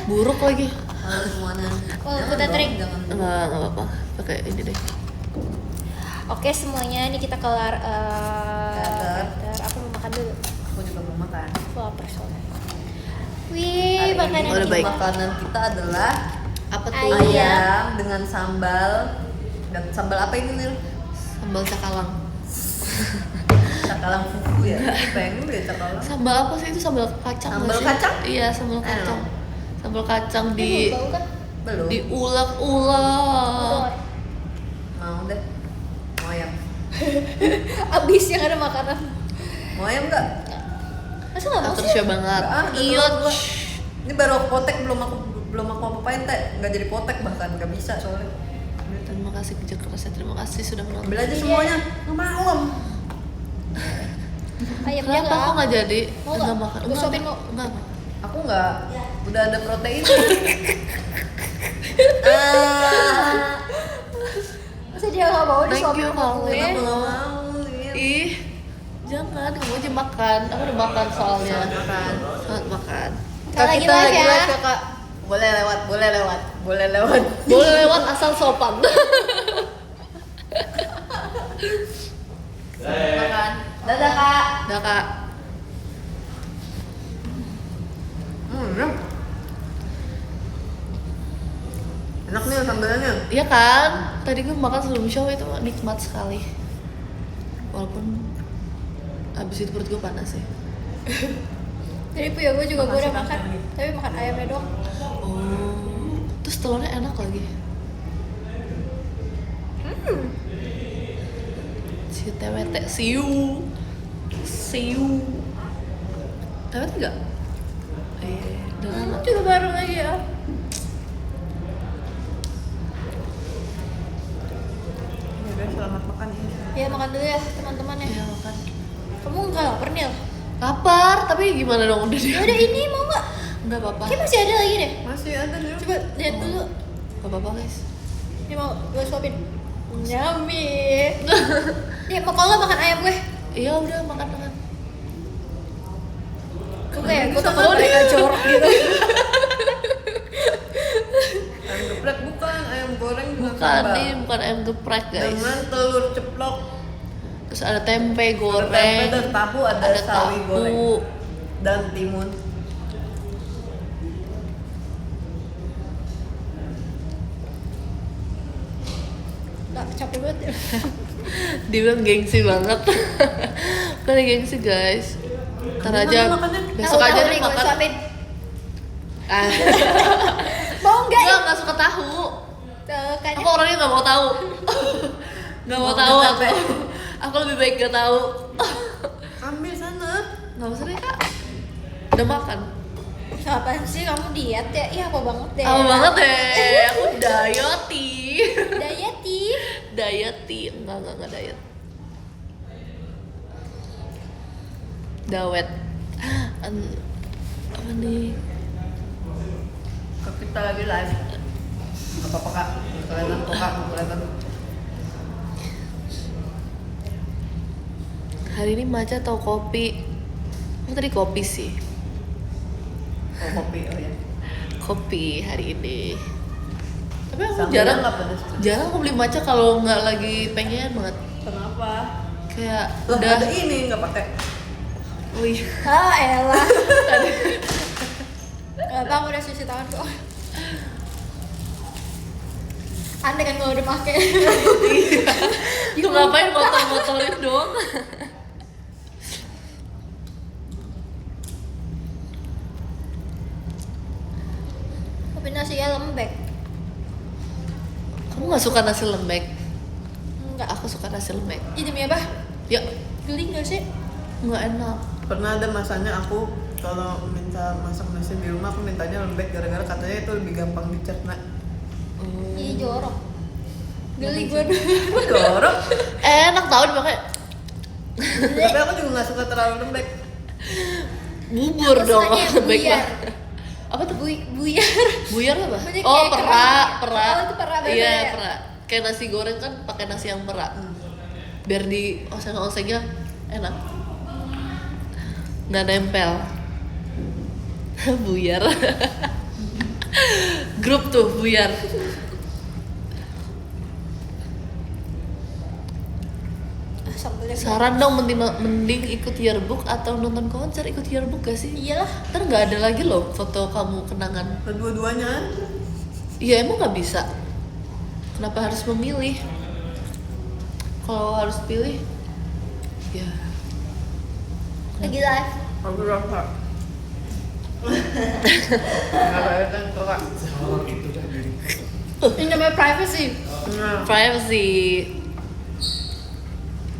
Buruk lagi. Halo semuanya. Oh, kita trik. Enggak apa-apa. Pakai ini deh. Oke semuanya, ini kita kelar Teater. Aku mau makan dulu. Aku juga mau makan. Aku lapar soalnya. Wih, Hari makanan ini udah baik. makanan kita adalah Apa tuh? Ayam. ayam dengan sambal. Dan sambal apa ini Nil? Sambal cakalang. Cakalang fufu ya? Pengen ya cakalang. Sambal apa sih itu? Sambal kacang. Sambal nggak sih? kacang? Iya, sambal kacang. Sambal kacang Ini bau kan? Belum. diulek-ulek. Mau deh. Mau ayam. Abis yang ada makanan. Mau ayam nggak? Masa nggak mau Terus sih? ya banget. Nggak, udah Iya. telur gua. Ini baru aku potek, belum aku apa-apain teh. Nggak jadi potek bahkan, nggak bisa soalnya. Terima kasih kerja kerasnya. Terima kasih sudah menonton. Ambil aja Iya. semuanya. Nggak mau. Ayamnya Kenapa kok nggak jadi? Mau nggak? Nggak makan. Gua suapin mau. Enggak. Aku nggak. Udah ada protein. Masa dia nggak mau Thank disuapin you, sama Kak. gue? Kenapa nggak mau? Lin? Ih, jangan. Kamu aja makan. Aku udah makan soalnya. Selamat makan. Selamat makan. Kita lagi live ya. ya kak. Boleh lewat, boleh lewat, boleh lewat. Boleh lewat asal sopan. Makan. Dadah kak. Udah kak. Enak. Enak nih sambalannya. Iya kan? Tadi gue makan sebelum show itu nikmat sekali. Walaupun abis itu perut gue panas ya. Jadi punya gue juga gue udah Makasih, makan. Kak. Tapi makan ayamnya doang. Oh. Terus telurnya enak lagi. Si tewete, siu. Tewete enggak? Udah enak. Juga baru lagi ya. Ya udah selamat makan ini. Ya makan dulu ya teman-teman ya. Iya makan. Kamu nggak lapar Nil? Lapar, tapi gimana dong udah Ya udah ini mau nggak? Enggak apa-apa. Kayak masih ada lagi deh. Masih ada nih. Coba lihat dulu. Enggak apa-apa guys. Ini mau gue suapin. Nyami. Nih mau kalau nggak makan ayam gue? Iya udah makan. Gue kayak gue Sama takut mereka dia. jorok gitu. Ayam geprek bukan, ayam goreng dengan Bukan sambal. nih, bukan ayam geprek guys. Dengan telur ceplok. Terus ada tempe Ada goreng. tempe dan tahu, ada sawi tahu. goreng dan timun. Nggak capek banget ya. Dia bilang gengsi banget. Bukan gengsi guys. Ntar Gimana aja makannya? besok Tahu-tahu aja nih nih gue makan. suapin. Ah. Mau nggak? Gue nggak suka tahu. Kayaknya. Aku orangnya nggak mau tahu. Nggak mau Mau tahu nggak aku. capek? Aku lebih baik gak tahu. Ambil sana. Nggak usah deh kak. Udah makan. Apaan sih kamu diet ya? Iya apa banget deh. Apa banget deh. Aku dieti. Dieti. Dieti. Enggak diet. Dawet. Apa nih? Kak, kita lagi live. Gak apa-apa kak. Kelihatan kok kak, kelihatan. Hari ini matcha atau kopi? Aku tadi kopi sih. Oh kopi, oh ya. Kopi hari ini. Tapi aku Sambalnya jarang nggak pedes. jarang aku beli matcha kalau nggak lagi pengen banget. Kenapa? Kayak Loh, udah. ada ini nggak pakai. Oh iya. Ah elah. Gak apa, aku udah cuci tangan kok. Anda kan kalau udah pakai. Itu ngapain motor-motorin dong? Tapi nasinya lembek. Kamu nggak suka nasi lembek? Enggak. Aku suka nasi lembek. Ini demi apa? Ya, Geli gak sih? nggak enak. Pernah ada masanya aku kalau minta masak nasi di rumah aku mintanya lembek gara-gara katanya itu lebih gampang dicerna. Iya jorok. Geli gue. Kok jorok? Enak tau dipakai Tapi aku juga nggak suka terlalu lembek. bubur Aku dong sukanya yang lembek buyar. lah. Apa tuh? Buyar. Buyar apa? Maksudnya Oh, kayak perak. Oh, itu perak Iya, biasanya. perak. Kayak nasi goreng kan pakai nasi yang perak. Biar di oseng-osengnya enak. nggak nempel. Buyar. Grup tuh buyar. Sambelnya Saran dong, mending ikut yearbook atau nonton konser? Ikut yearbook gak sih? iyalah. Ntar nggak ada lagi loh foto kamu kenangan. Kedua-duanya. Iya emang nggak bisa. Kenapa harus memilih? Kalau harus pilih, ya Lagi live. Aku rasa. Nggak kayak kan kakak. Ini namanya privacy. Nah, privacy.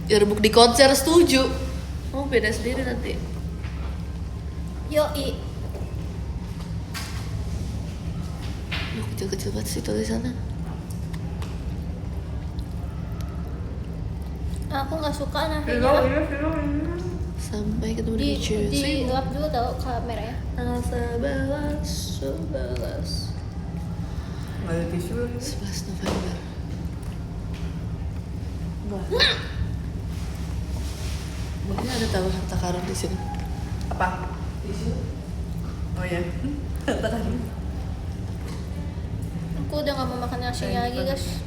Yearbook di konser setuju. Oh beda sendiri nanti. Yoi. Kecil-kecil banget sih tulisannya. Aku nggak suka Vilo, nasinya. iya Vilo ini. Sampai ketemu di Di Jersey. lap dulu tau kameranya. Tanggal 11 Nggak ada tisu lagi. 11 November. Mungkin ada tahu harta karun di sini. Apa? Tisu. Oh iya. Aku udah nggak mau makan nasinya lagi guys.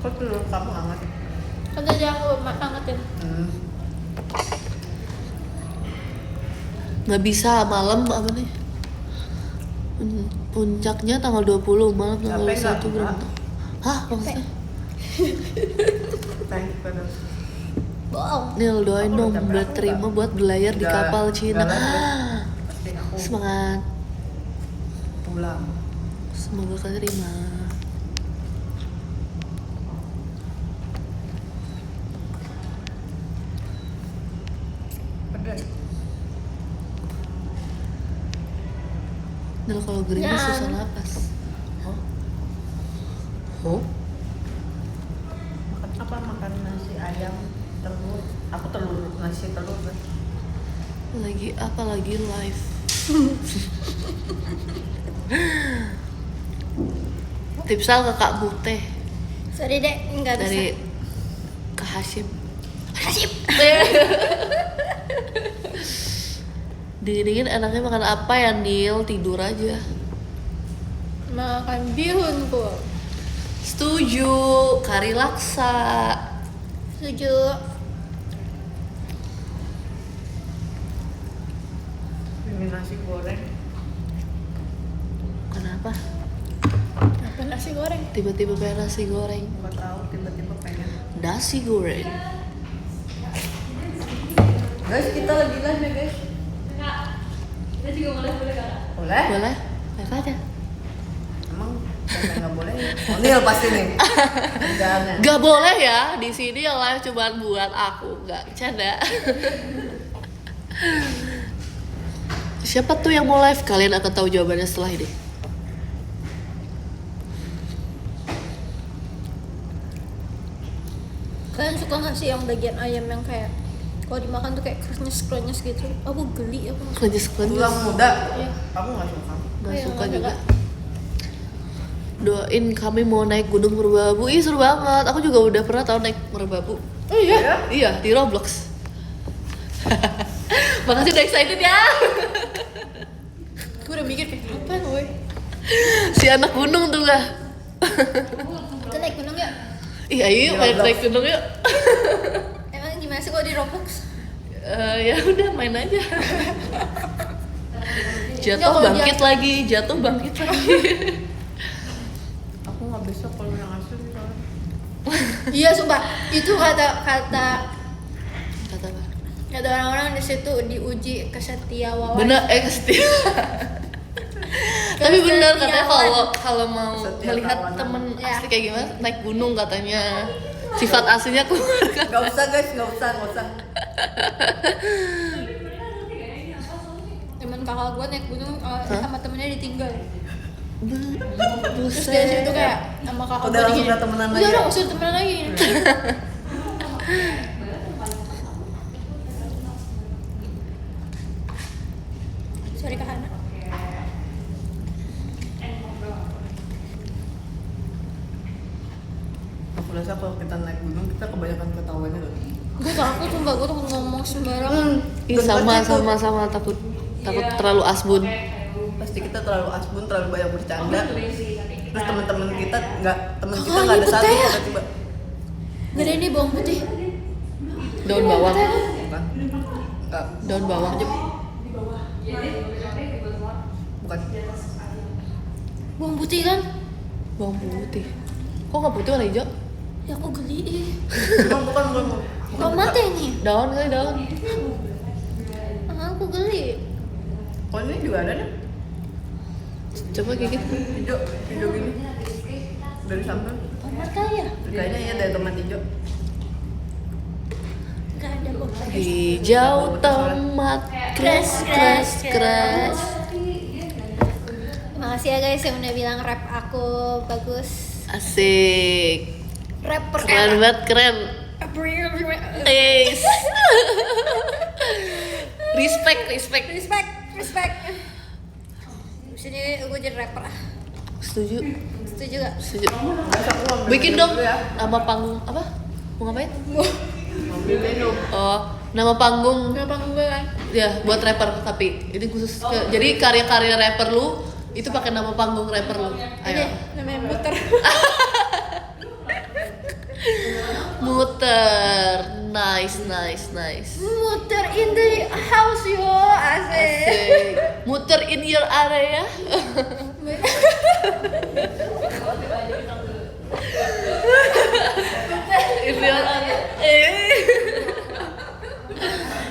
Kok telur kamu hangat? Kan tadi aku angetin. Nggak bisa malam apa nih? Puncaknya tanggal 20, malam tanggal Capek nggak? 1 belum tahu. Hah maksudnya? Thank you. Bohong. Nil doain Aku dong udah buat capek, terima buat berlayar di Nggak- kapal Cina. nggak lanjut. Pasti aku Semangat, pulang. semoga keterima. Pedas. Nil kalau gerimis Ya. susah napas. Oh, Oh? makan apa? Makan nasi ayam, telur. Aku telur, nasi telur kan. Lagi apa lagi live? Tipsal ke Kak Bute Sorry dek, nggak bisa. dari Kak Hashim. Hasib. Dingin-dingin enaknya makan apa ya Nil? Tidur aja. Makan bihun ku. Setuju, kari laksa. Setuju. Ini nasi goreng. Kenapa? Apa nasi goreng? Tiba-tiba pengen nasi goreng. Nggak tahu, tiba-tiba pengen. Nasi goreng. Guys, kita lagi live ya guys. Kita juga boleh kan? Boleh? Boleh? Live aja. Emang siapa yang nggak boleh? Oh, Nil pasti nih. Jangan. Gak boleh ya, di sini yang live cuma buat aku, gak canda. Siapa tuh yang mau live? Kalian akan tahu jawabannya setelah ini. Kalian suka nggak sih yang bagian ayam yang kayak kalau dimakan tuh kayak krenyes gitu? Aku geli aku. nggak suka. Klejus-klejus. Tulang muda. Iya. Aku nggak suka. Gak Iya, suka nggak juga. suka. Doain kami mau naik Gunung Merbabu. Ih seru banget. Aku juga udah pernah tahu naik Merbabu. Oh iya. Ya? Iya di Roblox. Makasih udah excited ya. Gue udah mikir kayak apa woi? Si anak gunung tuh lah. Kita naik gunung ya? Iya yuk Di Roblox. naik gunung yuk. Emang gimana sih kalau di Roblox? Ya udah main aja. Nggak, Jatuh kalau bangkit lagi, jatuh bangkit lagi. Aku nggak bisa kalau yang asli soalnya. Iya sumpah, itu kata Kata apa? orang-orang di situ diuji kesetiawawan. Bener, setia. Tapi bener katanya Kesetiawan. kalau mau Setia melihat kawanan. temen Ya. asli kayak gimana, naik gunung katanya. Sifat aslinya keluar. Nggak usah guys, nggak usah. Temen kakak gue naik gunung sama temennya ditinggal. Terus Buset. dari situ kayak sama kakak Udah gue langsung digini, udah temenan udah lagi ya?" dong usir temenan lagi. Sorry Kak Hana. Aku rasa kalau kita naik gunung kita kebanyakan ketawanya loh. Gue takut sumpah, gue takut ngomong sembarangan. Ih, sama takut terlalu asbun. Pasti kita terlalu asbun, terlalu banyak bercanda. Terus teman-teman kita nggak Kakak, ada ini satu pete ya? tiba-tiba. Gak ada ini bawang putih. Daun bawang. Bukan. Enggak. Daun bawang. Bukan. Bawang putih kan? Bawang putih. Kok nggak putih warna hijau? Ya aku geli ih. Bukan. Tomat ya ini? Daun kali daun. Aku geli. Oh ini juga ada nih. Coba gigit. Hijau gini. Dari sambal. Tomat kali ya? Kayaknya iya dari tomat hijau. Gak ada bawang putih. Hijau tomat Kres. kres. Makasih ya guys yang udah bilang rap aku bagus. Asik. Rapper Keren banget, keren. Ace. Respect. Respect. Sini gue jadi rapper ah. Setuju. Setuju gak? Setuju. Terus aku mau ambil Bikin minum dong dulu ya. nama panggung apa? Mau ngapain? Mau ambil minum. Oh, nama panggung Gak panggung gue kan? ya buat rapper tapi ini khusus jadi karya-karya rapper lu itu pakai nama panggung rapper lu. Ini Ayo. namanya muter. Muter. Nice. Muter in the house yo, asik. Asik. Muter in your area. In your area.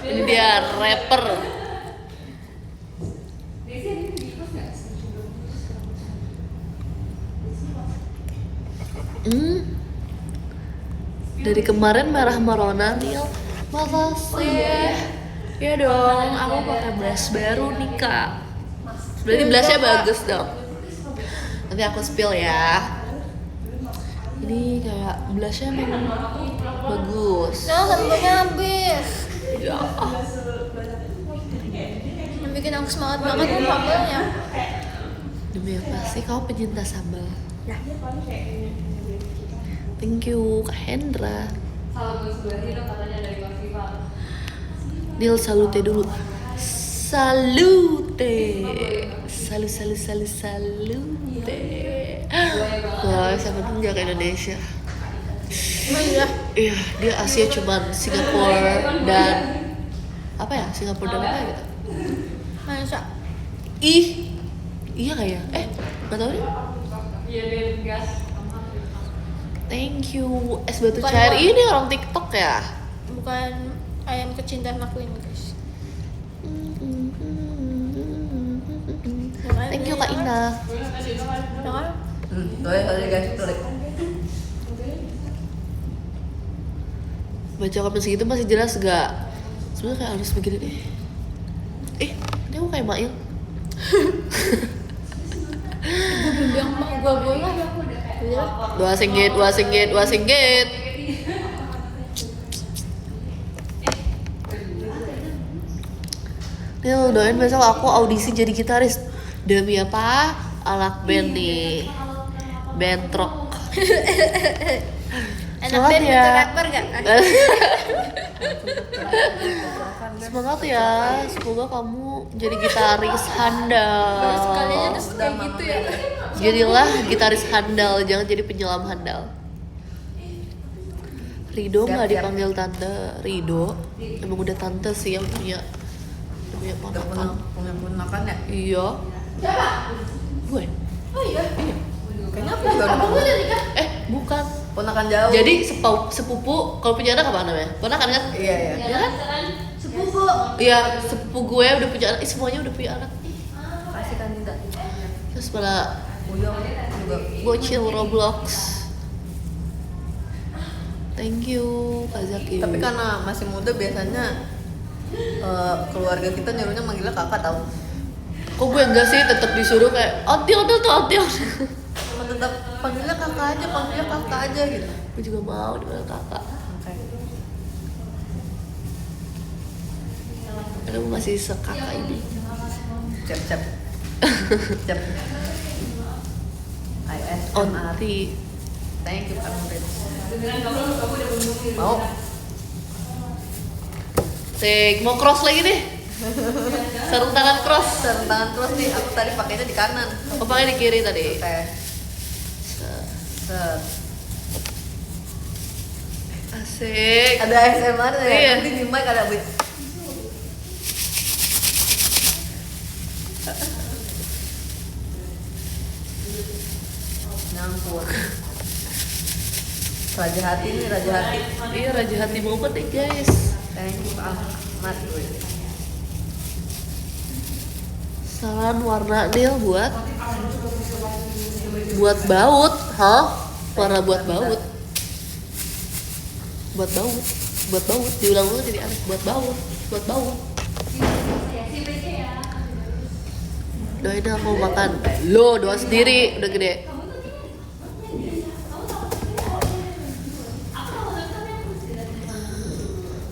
Ini dia rapper. Dari kemarin merah merona nih. Makasih. Ya dong, aku pakai blush baru nih kak. Berarti blushnya bagus dong. Nanti aku spill ya. Ini kayak blushnya memang bagus. Nah, sambalnya habis. Ya. Yang bikin aku semangat banget tuh sambalnya. Demi apa sih kau pecinta sambal? Ya. Thank you Kak Hendra. Nil salute dulu. Salute. Salute. Wah, siapa tuh ke Indonesia? Emang iya? Iya, dia Asia cuman Singapura dan apa ya? Singapura dan apa gitu? Masa? Ih, iya kayak. Gak tau deh. Thank you. Es batu Bukan cair uang. ini orang TikTok ya? Bukan ayam kecintaan aku ini guys. Thank you Kak Ina. Jangan. Sorry guys, sorry. Baca komen segitu masih jelas gak? Sebenarnya kayak harus begini deh. Ini aku kayak Mail. Gue belum bilang mak gue lah. Udah. Dua singgit. Nil, doain besok aku audisi jadi gitaris. Demi apa? Anak band nih. Bentrok. Enak Semangat band ya. itu rapper gak? Semangat ya. Semoga kamu jadi gitaris handal. Sekalinya terus kayak gitu ya. Jadilah gitaris handal, jangan jadi penyelam handal. Rido nggak Siap. dipanggil tante. Rido emang udah tante sih yang punya Udah ponakan. punya ponakan ya? Iya. Gue. Oh iya. Kayaknya aku juga udah punya. Bukan. Ponakan jauh. Jadi sepupu kalau punya anak apa namanya? Ponakan kan? Iya. Iya kan? Sepupu. Iya, sepupu gue udah punya anak. Semuanya udah punya anak. Kasih kan tidak. Terus pada Uyang juga. bocil Roblox. Thank you Kak Zaki. Tapi karena masih muda biasanya keluarga kita nyuruhnya manggilnya kakak tau. Kok gue enggak sih, tetap disuruh kayak Otil. Cuma tetap panggilnya kakak aja gitu. Gue juga mau dipanggil kakak. Oke. Karena gue masih sekakak ini. Cep. ISMR. Onti. Thank you Kak Murid. Mau? Sik, mau cross lagi deh. Sarung tangan cross. Sarung tangan cross nih, aku tadi pakainya di kanan. Aku pakai di kiri tadi. Oke. Set. Asik. Ada ASMR ya, Iya. nanti di mic ada beat. Nyampur. Raja hati nih, raja hati. Iya, raja hati banget nih guys. Thank you Pak Ahmad. Saran warna nail buat baut, hah? Warna buat baut. Buat baut. Diulang-ulang jadi aneh. Buat baut. Doain aku mau makan. Lo doa sendiri, udah gede.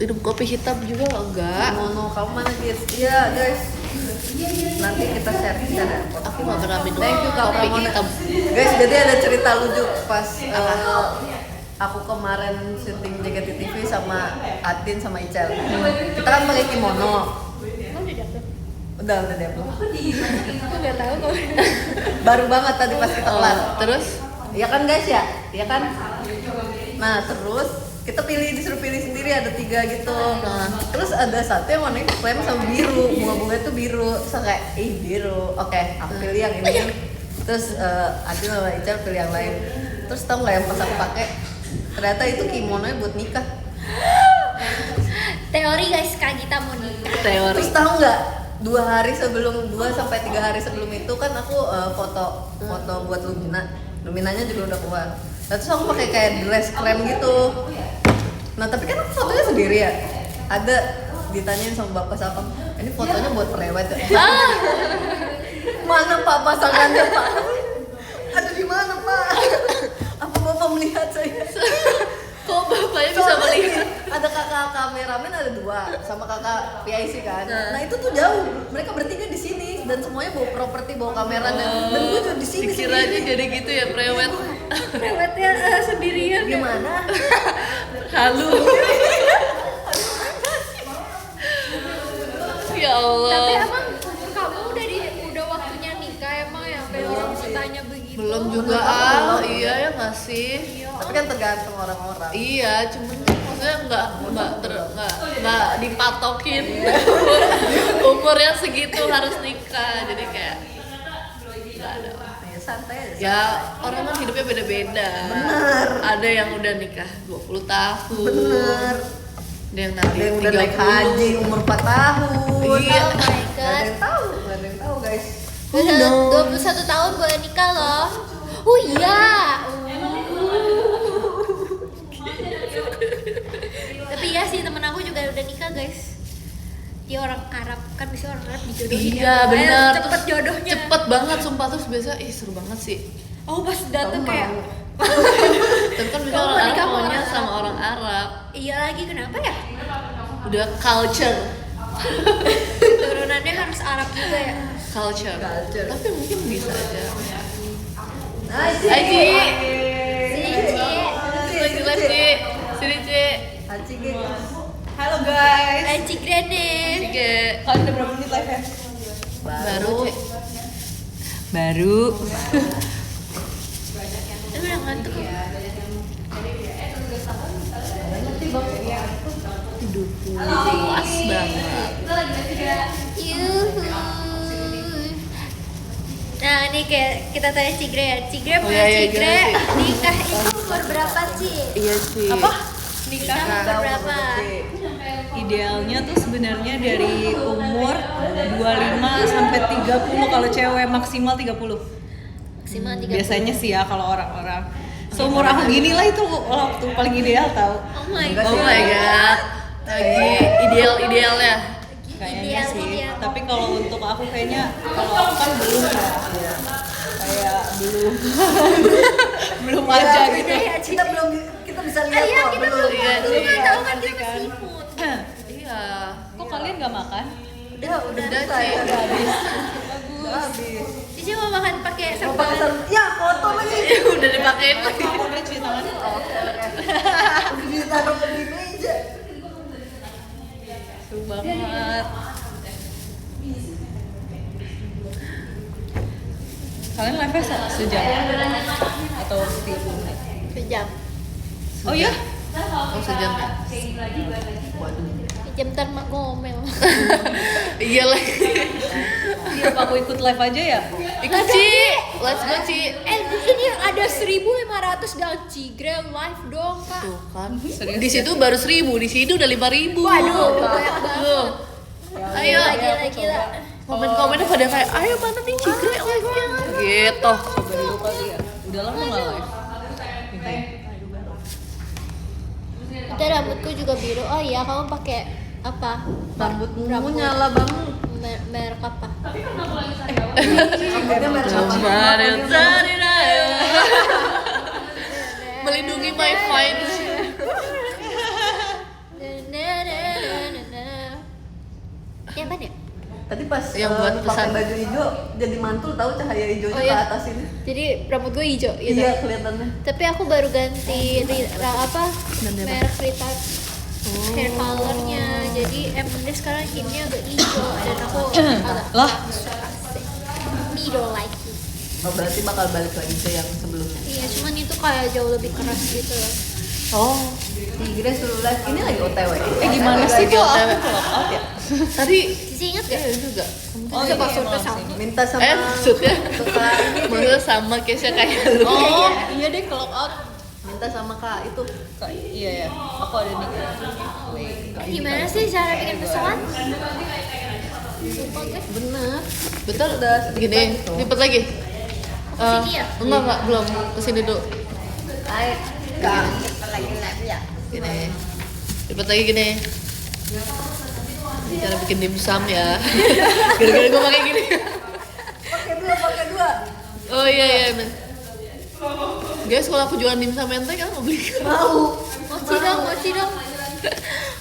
Minum kopi hitam juga enggak? Mono kamu mana guys? Iya guys. Nanti kita share ya. Aku nggak pernah minum Thank you Kak kopi Ramona. hitam. Guys, jadi ada cerita lucu pas aku kemarin syuting JKT TV sama Atin sama Icel. Kita kan pakai kimono. Udah dapet. Aku nggak tahu kok. Baru banget tadi pas kita kelar. Terus? Ya kan guys ya? Ya kan? Nah, terus kita disuruh pilih sendiri ada 3 gitu. Nah, terus ada satu yang warnanya krem sama biru, bunga-bunga itu biru. Terus aku kayak, biru. Oke, aku pilih yang ini. Terus Adil sama Ical pilih yang lain. Terus tau nggak yang pas aku pakai? Ternyata itu kimononya buat nikah. Teori guys, Kak Gita mau nikah. Teori. Terus tahu nggak? 2 sampai 3 hari sebelum itu kan aku foto buat Luminanya juga udah keluar. Nah, terus aku pakai kayak dress krem gitu. Nah tapi kan aku fotonya sendiri ya. Ada ditanyain sama bapak siapa, ini fotonya buat prewed ya? Mana Pak pasangannya Pak? Ada di mana Pak? Apa bapak melihat saya? Kok bapaknya bisa melihat? Ada kakak kameramen ada 2 sama kakak PIC kan. Nah itu tuh jauh. Mereka bertiga di sini dan semuanya bawa properti, bawa kamera dan gue juga di sini. Dikiranya jadi gitu ya prewed. Prewednya sendirian. Gimana? Halu. Ya Allah. Tapi emang kamu udah waktunya nikah emang ya kayak orang bertanya begitu. Belum juga iya ya nggak sih? Tapi kan tergantung orang-orang. Iya, cuman maksudnya nggak dipatokin umurnya segitu harus nikah, jadi kayak nggak ada. Ya santai aja. Ya orang kan hidupnya beda-beda. Bener. Ada yang udah nikah 20 tahun. Bener. Ada yang nanti Ada yang udah naik haji umur 4 tahun. Iya. Oh my Gak ada god. yang tahu, gak ada yang tahu guys. Udah 21 tahun boleh nikah loh. Oh iya. Tapi ya sih temen aku juga udah nikah guys. Dia orang Arab kan, bisa orang Arab dijodohin. Iya ya. benar. Cepet Terus jodohnya. Cepet banget sumpah, terus biasa seru banget sih. Oh pas dateng Kamu kayak. mau? Tapi kan bisa Kamu orang mau Arab nikah sama maunya orang sama orang Arab. Iya lagi kenapa ya? Udah culture. Turunannya harus Arab juga ya. Culture. Culture. Tapi mungkin bisa aja. Aji. Aji. Sini Cie. Lagi live Ci. Sini Ci. Aji guys. Halo guys. Aci Grande. Tiga. Kalian udah berapa menit live ya? Baru Ci. Baru. Tapi udah ngantuk. Hidupku puas banget. Yuhu. Nah ini kayak kita tanya Cigre ya. Cigre Oh, punya iya, iya, Cigre gimana, Ci? nikah itu umur berapa Ci? Iya sih. Apa? Nikah Nikah umur berapa? idealnya tuh sebenarnya dari umur 25 sampai 30 kalau cewek, maksimal 30. Maksimal 30. Biasanya sih ya kalau orang-orang seumur aku gini lah itu waktu paling ideal tau. Oh my Enggak Oh god. my god. Lagi idealnya. Kayaknya sih. Ideal. Tapi kalau untuk aku kayaknya kalau aku kan belum ya. Kayak belum belum aja Iya, gitu. iya, Ci. Kita bisa lihat Iya, kok kita belum. belum Iya, belum Ci. tahu kan Nanti kita kan. seafood. Iya. Kok kalian gak makan? Udah Udah, selesai, Ci. udah habis. habis. Cici mau makan pakai Mau sambal. pakai ya foto lagi. Udah dipakein lagi. Aku udah cuci tangan. Udah ditaruh di meja. Seru banget. Kalian live-nya sejam? Atau 30 menit? Sejam. Oh iya? Oh sejam ya? Sejam ntar mak ngomel. Iya lah. Iya, apa aku ikut live aja ya? Ikut Ci, let's go Ci. Ini ada 1.500 gang Cigrel live dong kak. Tuh kan, Serius di situ baru 1.000, di sini udah 5.000. Waduh, banyak banget. Tuh. Ayo, Gila. komen-komennya pada kayak, ayo mana nih Cigre live-nya. Gitu. Coba dulu kali ya. Udah lama nggak live? Gitu ya? Kita rambutku juga biru. Oh iya, kamu pakai apa? Rambutmu nyala banget. Merek apa? Rambutnya merek apa? Kemarin dari raya. Melindungi my fine. Yang mana? Tadi pas Yang buat pakai pesan. baju hijau jadi mantul tahu cahaya hijaunya Oh, iya. ke atas ini. Jadi rambut gue hijau gitu. Iya kelihatannya. Tapi aku baru ganti merek retouch hair colornya. Jadi emangnya sekarang ini agak hijau dan aku agak Lah. suka sih. Me don't like it. Oh berarti bakal balik lagi ke yang sebelumnya. Iya, cuman itu kayak jauh lebih keras gitu loh. Oh, Tigre suruh live ini lagi OTW. Gimana sih Lagi kok OTW. aku clock out ya? tadi Cici inget gak? iya juga. Oh Coba iya, survei emang sama. sih. Minta sama Maksudnya suka maksudnya sama case-nya kayak lu. Oh iya deh clock out. minta sama kak itu. Iya ya, aku ada nih. Gimana sih cara bikin pesawat? Lupa gue. Bener. Betul Udah sedikit gini, lagi tuh. lipat lagi. Kesini ya? Enggak, belum. Kesini dulu. Ayo kak. Lagi live ya. Gini. Lipat lagi gini. Ini cara bikin dimsum ya. Gara-gara gue pakai gini. Pakai dua. Oh iya. Guys, kalau aku jualan dimsum ente kan mau beli. Mau. Mochi dong.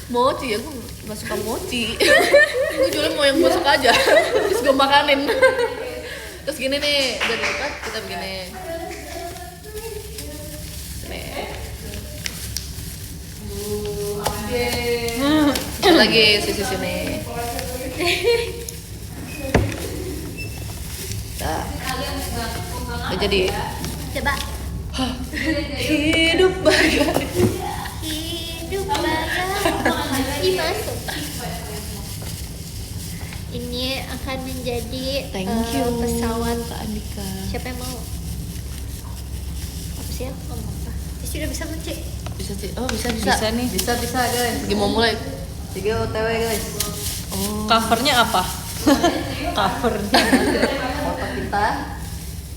Mochi, aku nggak suka mochi. Gue jualan mau yang busuk aja. Terus gue makanin. Terus gini nih, udah dilipat kita begini. Nih. Lagi sisi sini. Nah. Udah jadi. Coba. Hidup bahagia. Hidup bahagia. Ih, masuk. Ini akan menjadi Thank you pesawat. Kak Andika. Siapa yang mau? Apa sih ya? Ngomong apa? Sudah bisa mencik. Bisa sih. Oh, bisa. Bisa nih. Bisa guys. Lagi mau mulai. Tiga OTW guys. Oh. Covernya apa? Covernya. Foto kita.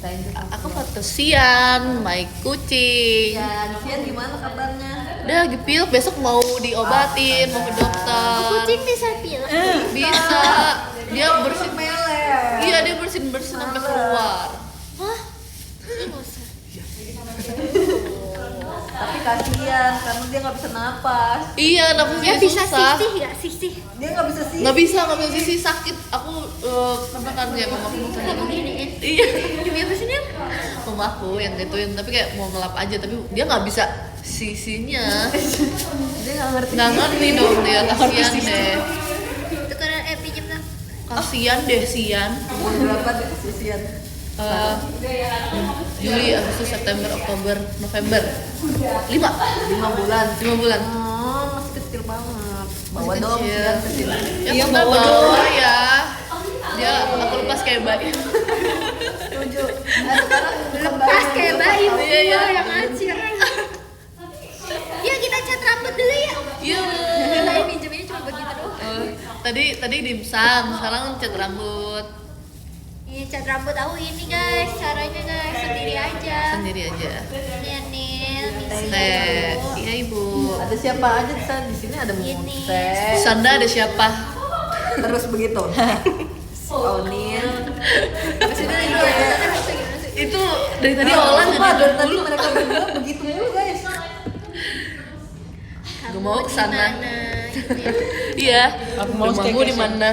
Thank you. Aku foto Sian, my kucing. Sian gimana kabarnya? Udah lagi pilek, besok mau diobatin, mau ke dokter. Kucing bisa pilek. Bisa. Dia bersin. Meler. Iya, dia bersin sampai keluar. Hah? Ih, nggak usah. Tapi kasihan karena dia nggak bisa napas. Iya, nafasnya Dia bisa susah. sisih nggak? Sisih. Dia nggak bisa sih. Nggak bisa sih sakit. Aku pernah kan kayak mamaku mau Kamu giniin. Iya. Demi apa sih, Nem? Mamaku yang gituin, tapi kayak mau ngelap aja, tapi dia nggak bisa sisinya. Dia nggak ngerti. Nggak ngerti dong dia, kasihan deh. Tukeran pinjem dong. Kasihan deh Sian. Umur berapa dia Sian? Juli, Agustus, September, Oktober, November. 5 5 bulan. 5 bulan. Oh, masih kecil banget. Bawa Masih dong kecil. Sian ke sini. Ya Iya, kita bawa bawa ya. Dia aku lepas kayak bayi. Setuju. Nah, sekarang Lepas kayak bayi. Iya, iya. Yang acir. Yuk kita cat rambut dulu ya. Iya. Kita pinjem ini cuma begitu doang. Tadi dimsum, sekarang cat rambut Ini cat rambut aku ini guys, caranya guys sendiri aja. sendiri aja. Ini Nil, misi Teh, ibu. iya ibu. ada siapa aja di sana? Di sini ada Ini. Montes. Sanda ada siapa? Terus begitu. Onil. Terus ini Ini ada ya, kita bisa gimana sih? Itu dari tadi Olan Sumpah, jadi dari tadi mereka berdua begitu mulu guys. Gak mau Kamu kesana. di mana? Gitu ya. Iya. Aku mau Rumahmu di staycation. mana?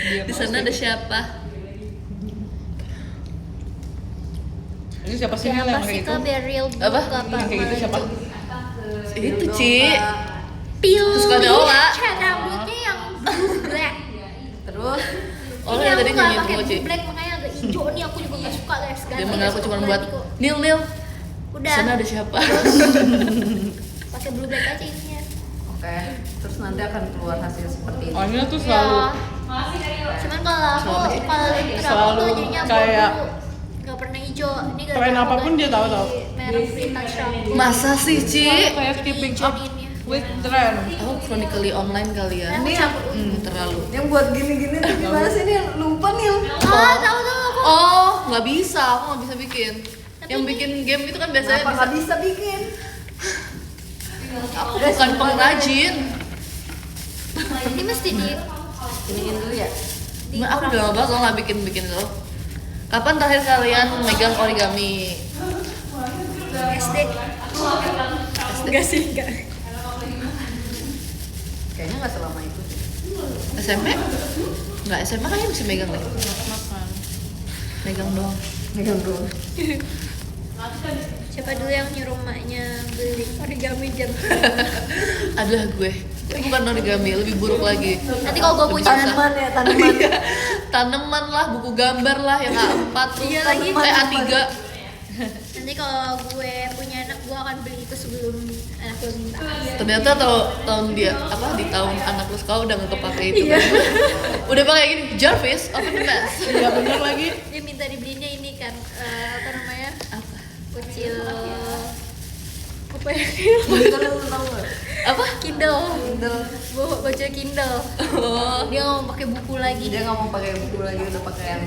Di sana ada siapa? Ini siapa sih Nel Siapa yang sih kayak gitu? kak biar real dulu Apa? Kak, Yang kayak gitu siapa? Itu Ci. Pilih Kesukaan Ola. cat rambutnya yang blue black. Terus Oh Ini yang aku tadi nggak nyanyi pakai dulu Ci. blue black makanya agak hijau nih aku juga nggak suka guys. Dia manggil aku cuma buat Nil. Di Udah. sana ada siapa? Pakai blue black aja ininya. oke, terus nanti akan keluar hasil seperti ini. Soalnya tuh selalu Ya. Cuman kalau aku kalau itu Selalu aku tuh jadinya kayak nggak pernah hijau. Ini gara-gara tren aku apapun dia ganti tahu. Merek free touch rambut. Masa sih Ci? kayak keeping up Jadinya. with trend. Aku chronically online kali ya. Aku campur. Terlalu. Yang buat gini-gini tuh gimana sih nih? Lupa nih. Ah, tahu aku. Oh, nggak bisa. Aku nggak bisa bikin. Tapi Yang ini- bikin game itu kan biasanya Kenapa nggak bisa bikin? aku bukan pengrajin. Ini mesti di Iniin dulu ya. Nggak, aku udah lama banget loh nggak bikin loh. Kapan terakhir kalian megang origami? SD. Enggak sih, enggak. Kayaknya nggak selama itu. SMP? Nggak, SMA kayaknya bisa megang deh. Megang doang. Megang dulu. Siapa dulu yang nyuruh maknya beli origami jam? Adalah gue. Gue bukan origami, lebih buruk lagi. Nanti kalau gue punya anak, Tanaman ya, tanaman. Iya. Tanaman lah, buku gambar lah yang A4 tuh. Iya lagi. A3. nanti kalau gue punya anak gue akan beli itu sebelum anak gue minta. Ternyata tahun dia apa di tahun anak lu sekolah udah nggak kepake itu. Iya. Udah pakai gini, Jarvis, open the mess. Iya bener lagi. Dia minta dibelinya ini kan apa namanya? Apa? Kecil apa ya? Bener lu tahu nggak? Apa? Kindle. Kindle. Gue baca Kindle. Oh. Dia nggak mau pakai buku lagi. Dia nggak mau pakai buku lagi, udah pakai yang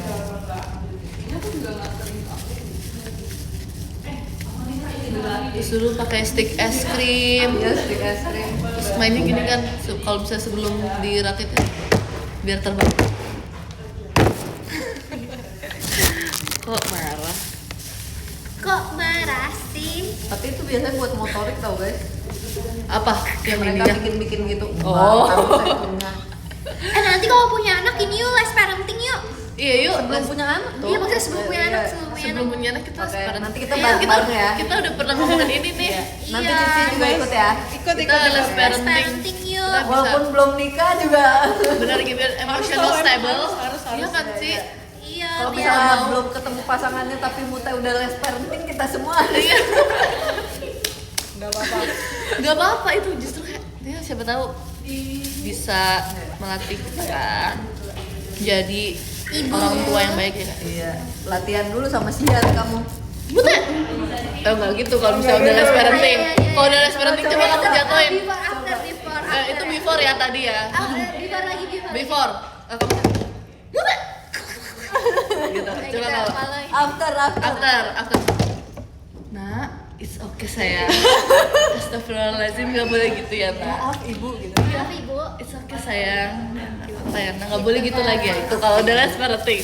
Terus dulu pakai stick es krim. dia stick es krim. Terus mainnya gini kan, kalau bisa sebelum dirakit ya, biar terbang. Kok marah? Kok marah sih? Tapi itu biasanya buat motorik tau guys. Apa yang ini Mereka ya? bikin-bikin gitu. Oh. Nanti kalau punya anak ini yuk les parenting yuk. Iya yuk. Belum punya anak tuh. Iya maksudnya sebelum punya anak, Iya. sebelum punya Sebelum anak. punya anak kita Oke, sekarang. nanti kita Iya, bareng-bareng ya. Kita udah pernah ngomongin ini nih. Nanti Iya. Cici juga ikut ya. Ikut Kita ikut. les Les parenting. parenting yuk. Kita bisa. Walaupun belum nikah juga. Benar gitu, emotional tahu, stable. harus, Iya kan sih? Iya. Kalau biar- misalnya belum ketemu pasangannya tapi Muta udah les parenting kita semua. Iya. Enggak apa-apa. Gak apa-apa itu justru kayak dia siapa tahu bisa melatih kita kan jadi orang tua yang baik ya kan? Iya. Latihan dulu sama Sian kamu. Bukan? Oh enggak gitu kalau misalnya udah les parenting. Kalau udah les parenting coba kamu jatuhin. Before, after, before, Itu before ya tadi ya. Before lagi, before. Before. Kamu Bukan? Gitu. Kayak Coba kita kalau following. after. Nah, it's okay sayang. Astagfirullahaladzim gak boleh gitu ya Nak. Maaf ibu gitu. Maaf ibu. It's okay sayang. Apa ya? Nah, nggak boleh gitu lagi ya. Itu kalau udah les parenting.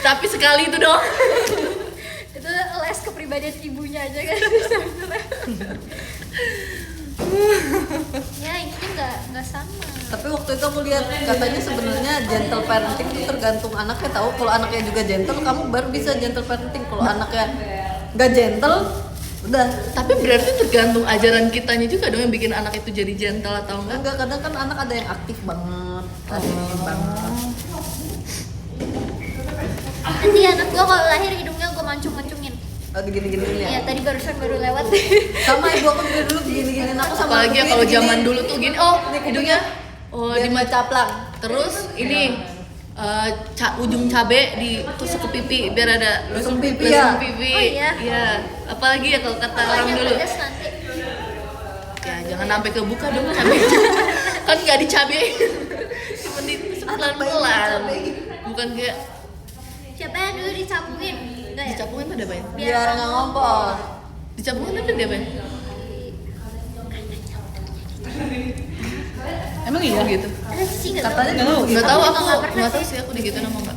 Tapi sekali itu dong. Itu les kepribadian ibunya aja kan sebenarnya. Ya ini tuh nggak sama. Tapi waktu itu aku lihat katanya sebenarnya gentle parenting itu tergantung anaknya tahu. Kalau anaknya juga gentle, kamu baru bisa gentle parenting. Kalau anaknya nggak gentle, udah. Tapi berarti tergantung ajaran kitanya juga dong yang bikin anak itu jadi gentle atau enggak. Enggak, kadang kan anak ada yang aktif banget, ada yang diem banget. Nanti anak gua kalau lahir hidungnya gua mancung-mancungin. Oh, gini-gini ya. Iya tadi barusan baru lewat. Sama ibu aku juga dulu gini-giniin aku sama Apalagi ya aku kalau gini. zaman dulu tuh gini, oh hidungnya oh Biar di nggak caplang. terus ini ujung cabe ditusuk ke pipi biar ada Lesung pipi lesung ya? pipi. Oh, iya? Iya. Apalagi ya kalau kata orang Banyak dulu. pedas nanti. Ya jangan sampai kebuka dong cabe. Kan nggak dicabein. Cuma ditusuk pelan-pelan. Bukan kayak Siapa yang dulu dicapungin? Enggak ya? dicapungin tuh ada apa ya? Biar nggak ngompol. Dicapungin tapi dia apa ya? Emang iya Gitu. Ada sih nggak tahu. Katanya dulu Nggak tahu aku, Nggak pernah nggak tahu sih. sih aku digituin sama mbak.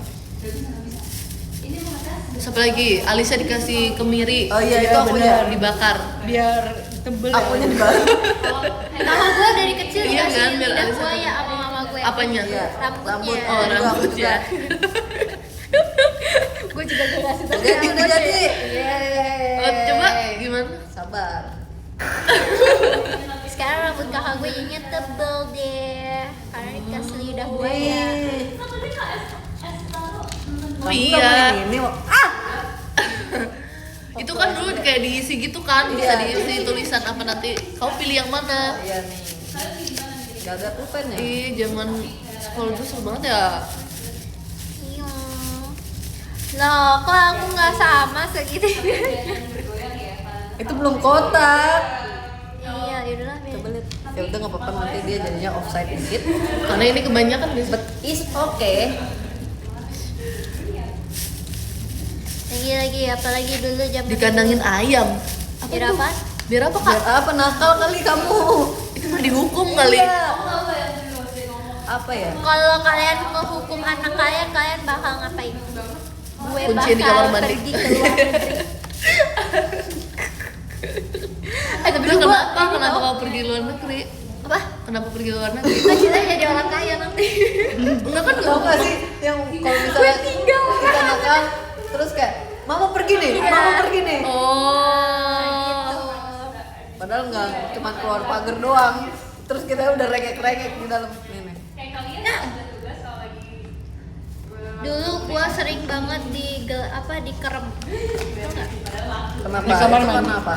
Terus apa lagi? Alisa dikasih kemiri. Oh iya, itu aku bener, ya. dibakar. biar tebel. Akunya di bawah. Mama gue dari kecil Iya dikasih kan, biar lidah Alisa buaya sama mama gue. Apanya? Iya, Rambutnya. Oh, Juga, rambut juga. ya. Gue juga gak kasih tau. Udah jadi. Oh, coba gimana? Sabar. Sekarang rambut kakak gue jadinya tebel deh karena dikasih lidah buaya. Oh iya. Ini Itu kan dulu kayak diisi gitu kan, bisa Iya. diisi tulisan apa nanti. Kamu pilih yang mana? iya nih. Gak ada pulpen ya? Ih, zaman sekolah dulu seru banget ya. Iya. Loh, kok aku nggak sama segitu? Itu belum kotak. Iya, yaudahlah. Coba lihat. Ya udah nggak apa-apa, nanti dia jadinya offside dikit. Karena ini kebanyakan guys. But is okay. Lagi apalagi dulu zaman Dikandangin ayam. Biar apa? Biar apa Biar kak? apa, nakal kali kamu? Itu mah dihukum kali. Iya. Apa ya? Kalau kalian menghukum anak kalian, kalian bakal ngapain? Gue Kunci di kamar bakal mandi. pergi ke luar negeri. Tapi Dulu gua kenapa kamu pergi luar negeri? Apa? Kenapa pergi luar negeri? Kan kita jadi orang kaya nanti. Enggak kan Tau gak sih yang kalau misalnya kita nakal terus kayak mama pergi nih, mama pergi nih. Oh. Padahal nggak, cuma keluar pagar doang. Terus kita udah rengek-rengek di dalam ini. Dulu gua sering banget dikerem. Tau nggak? Kenapa? Di kamar Itu mandi. kenapa?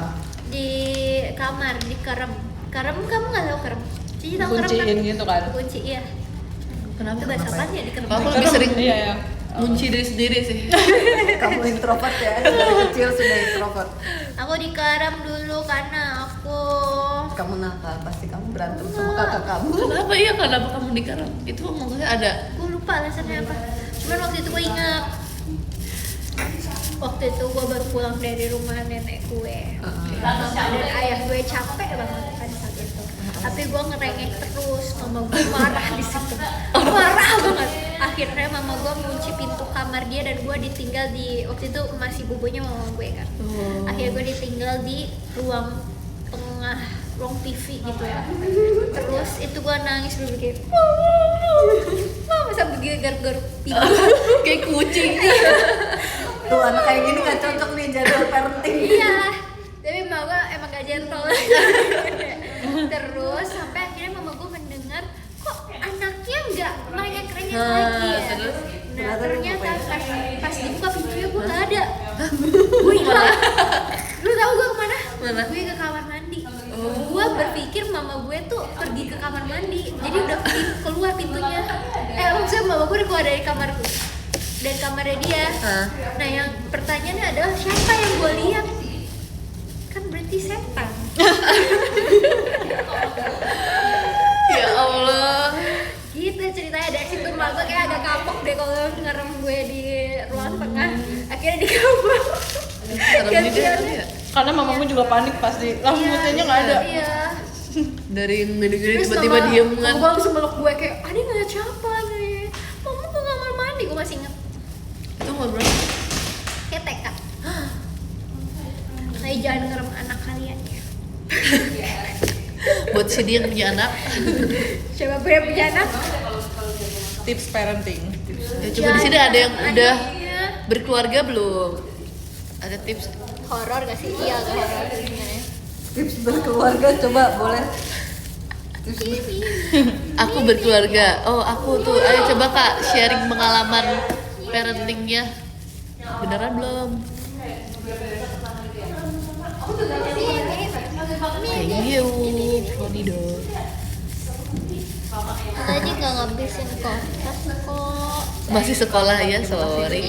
Di kamar dikerem. Kerem kamu nggak tahu kerem? Cici tahu kerem Kunciin kan? gitu kan. Kunci iya. Kenapa? Itu bahasa apaan ya dikerem? Aku lebih sering Iya ya. ngunci diri sendiri sih. Kamu introvert ya? Dari kecil sudah introvert. Aku dikerem dulu karena aku Kamu nakal, pasti kamu berantem sama kakak kamu. Kenapa iya? Kenapa kamu dikarang? Itu maksudnya ada. gue lupa alasannya apa. Cuman waktu itu gue ingat. Waktu itu gue baru pulang dari rumah nenek gue. Mama dan ayah gue capek banget pada saat itu. Tapi gue ngerengek terus, mama gue marah di situ. Marah banget. Akhirnya mama gue ngunci pintu kamar dia dan gue ditinggal di waktu itu masih bobonya mama gue kan. Akhirnya gue ditinggal di ruang tengah, ruang TV gitu ya. Terus itu gue nangis dulu kayak mama sampai garuk-garuk pintu. Kayak kucing. Tuh anak kayak gini gak cocok nih jadwal parenting. Iya, tapi mama gue emang gak gentle. Terus sampai akhirnya mama gue mendengar kok anaknya nggak rengek-rengek lagi ya. terus? Nah ternyata pas dibuka pintunya gue nggak ada. Gue hilang. Lu tahu gue kemana? Mana? Gue ke kamar mandi. Gue berpikir mama gue tuh pergi ke kamar mandi, jadi udah keluar pintunya. Maksudnya mama gue udah keluar dari kamarku, dari kamarnya dia. Nah yang pertanyaannya adalah siapa yang gue lihat? Kan berarti setan. Ya Allah. Gitu ceritanya, dari situ emak gue kayak agak kapok deh kalau ngerem gue di ruang tengah. Akhirnya di kamar. Serem juga ya. Karena mamamu juga panik pasti. Rambutnya nggak ada. Iya. Dari gini-gini Terus tiba-tiba diem kan. Gue langsung meluk gue kayak, Adi ngeliat siapa nih? Mama ke kamar mandi, gue masih inget. Itu umur berapa? Kayak TK. Saya jangan ngerem anak kalian ya. Buat sini yang punya anak. Coba punya anak. Tips parenting. Ya coba di sini ada yang udah Iya. berkeluarga belum? Ada tips? Horor gak sih? Iya, gak horor sebenarnya. Tips berkeluarga coba boleh. Aku berkeluarga. Oh, aku tuh. Ayo coba Kak sharing pengalaman parentingnya. Beneran belum? Thank you, Prodido. Tadi gak ngabisin kontes kok. Masih sekolah ya, sorry.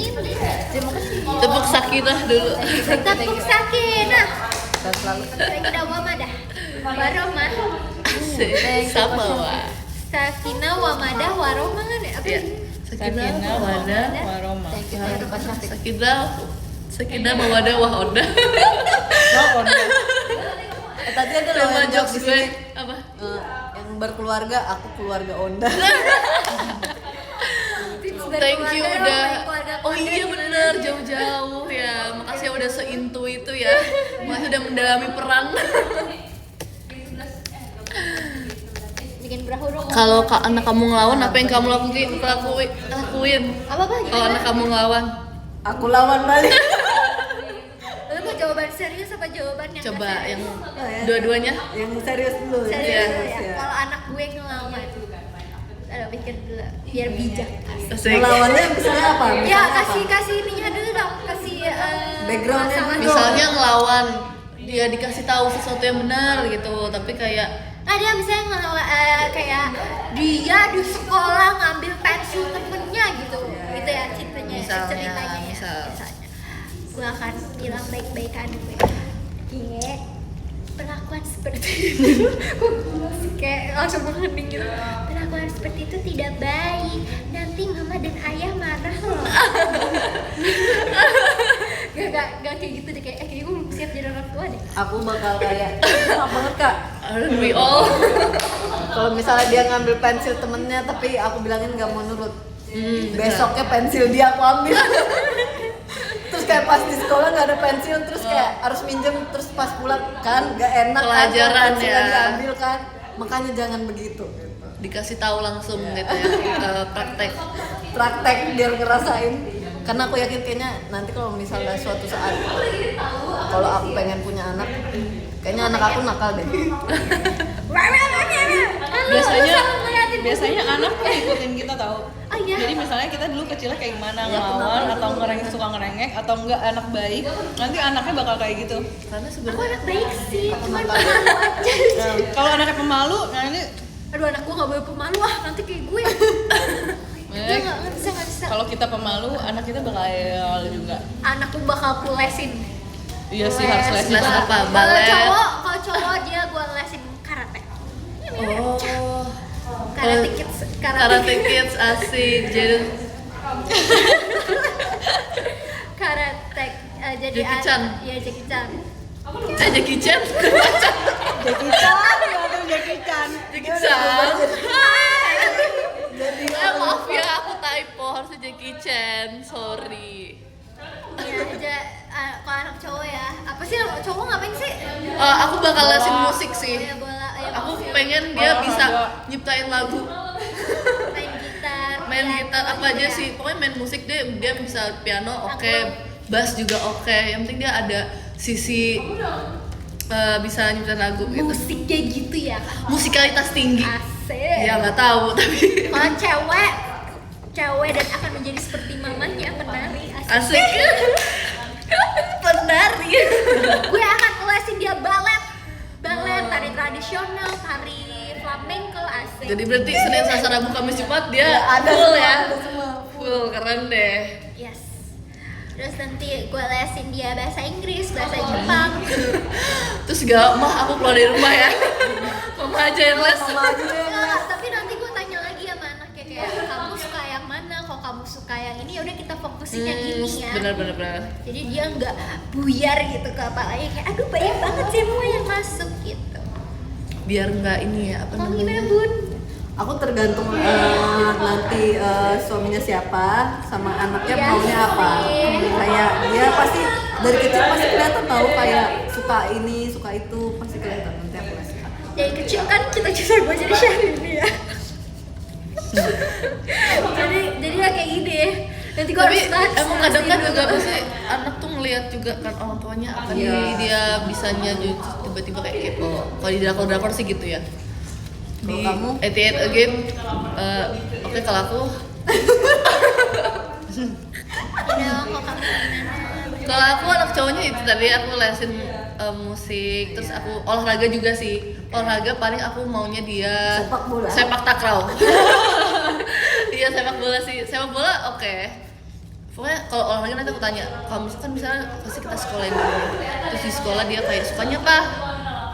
Tepuk Sakinah dulu. Tepuk sakinah. Dan selalu Sakinah wamadah warahmah. Asik, sama wah. Sakinah wamadah warahmah kan ya? Apa Ya, sih? Sakinah mawadah. Waroma. Sakinah mawadah wahodah. tadi ada loh Sama yang jawab jokes di gue sini. apa? Yang berkeluarga, aku keluarga Onda. Thank you udah. Oh iya bener, jauh-jauh ya. Makasih ya udah seintu itu ya. Makasih udah mendalami peran. Ini bikin perahu dong. Kalau anak kamu ngelawan, apa yang kamu lakuin? Apa Kalau anak kamu ngelawan, Aku lawan balik. Lu mau jawaban serius apa jawaban yang coba nggak yang serius? dua-duanya. Yang serius dulu. Serius Iya. dulu ya. Kalau anak gue ngelawan, ada pikir dulu biar bijak. Asik. Lawannya misalnya apa? Ya Misalnya kasih ininya dulu dong, kasih Backgroundnya masalahnya. dulu. Misalnya ngelawan, dia dikasih tahu sesuatu yang benar gitu, tapi kayak Dia misalnya kayak dia di sekolah ngambil pensil temennya gitu, gitu ya ceritanya, Misalnya, ceritanya ya, misal. misalnya. Gue akan bilang baik-baik kan gue. Iya, perlakuan seperti itu, kayak langsung menghening gitu. Perlakuan seperti itu tidak baik. Nanti mama dan ayah marah loh. Gak kayak gitu deh, kayak kayaknya gue belum siap jadi orang tua deh. Aku bakal kayak sama banget kak. aren't we all? Kalau misalnya dia ngambil pensil temennya tapi aku bilangin nggak mau nurut. Besoknya pensil dia aku ambil. Terus kayak pas di sekolah nggak ada pensil, terus kayak harus minjem, terus pas pulang kan nggak enak kan, Pelajaran pensilnya ya. diambil kan, makanya jangan begitu. Dikasih tahu langsung gitu ya, praktek. Praktek biar ngerasain. Karena aku yakin kayaknya nanti kalau misalnya suatu saat kalau aku pengen punya anak, kayaknya anak aku nakal deh. Biasanya anak tuh ikutin kita tahu. Oh, iya. Jadi misalnya kita dulu kecilnya kayak gimana Ya, ngelawan kenapa? atau suka ngerengek atau enggak anak baik, nanti anaknya bakal kayak gitu. Karena Aku sebenarnya anak baik sih, cuman nakal. pemalu aja. Kalau anaknya pemalu, nah ini Aduh, anak gue gak boleh pemalu nanti kayak gue. Gue gak bisa. kalau kita pemalu, anak kita bakal juga. Anakku bakal ku lesin. Iya sih harus les les juga. apa? Balet. Kalau cowok dia gue lesin karate. Oh, Karate kids, Karate Kids asik. Jadi karate jadi Jackie Chan. Iya, Jackie Chan. Jackie Chan. Jackie Chan, atau Jackie Chan. Jackie Chan. Jadi Maaf ya, aku typo, harusnya Jackie Chan. Sorry. Iya aja kalau anak cowok ya. Apa sih anak cowok ngapain sih? Aku bakal lesin musik sih. Ya bola, ya Aku musik, pengen dia bisa nyiptain lagu, main gitar. main piano, gitar apa aja ya. sih. Pokoknya main musik dia bisa piano oke, bass juga oke. Yang penting dia ada sisi bisa nyiptain lagu gitu. Musik kayak gitu ya. Musikalitas tinggi. Asik. Ya nggak tahu tapi Kalau cewek dan akan menjadi seperti mamanya penari asik. Penari. Gue akan ngelesin dia balet, tari tradisional, tari flamenco asik. Jadi berarti Senin, Selasa, Rabu, Kamis, Jumat dia ada full semua, ya. ada semua. Full keren deh. Yes. Terus nanti gue lesin dia bahasa Inggris, bahasa Jepang. Terus gak, mah aku keluar dari rumah ya. Mama aja yang les. Sama aja deh. Enggak, tapi nanti gue tanya lagi sama anaknya kayak kamu suka yang mana? Kalau kamu suka yang ini ya udah kita fokusin yang ini ya. Bener. Jadi dia nggak buyar gitu ke kepalanya kayak aduh banyak banget semua yang masuk gitu. Biar nggak ini ya apa Kamu namanya. gimana bun? Aku tergantung nanti suaminya siapa sama anaknya Iya maunya apa. sih. Kayak dia pasti dari kecil pasti kelihatan tahu kayak suka ini, suka itu pasti kelihatan nanti aku kasih. Dari kecil kan cita-cita gue jadi Syahrini ya. jadi ya kayak gini ya. Nanti gue Tapi harus emang kadang kan juga pasti anak tuh ngelihat juga kan orang tuanya apa nih Iya. dia bisanya tiba-tiba kayak kepo. Kalau di drakor sih gitu ya. Kalau Di kamu? 88 Again, oke kalau aku kalau kamu gimana? Kalau aku anak cowoknya itu tadi aku lesin musik, terus aku olahraga juga sih. Olahraga paling aku maunya dia Sepak bola. sepak takraw. Iya sepak bola sih. Sepak bola oke. Pokoknya kalau olahraga nanti aku tanya, kamu kan misalnya pasti kita sekolahin dulu. Terus di sekolah dia kayak sukanya apa?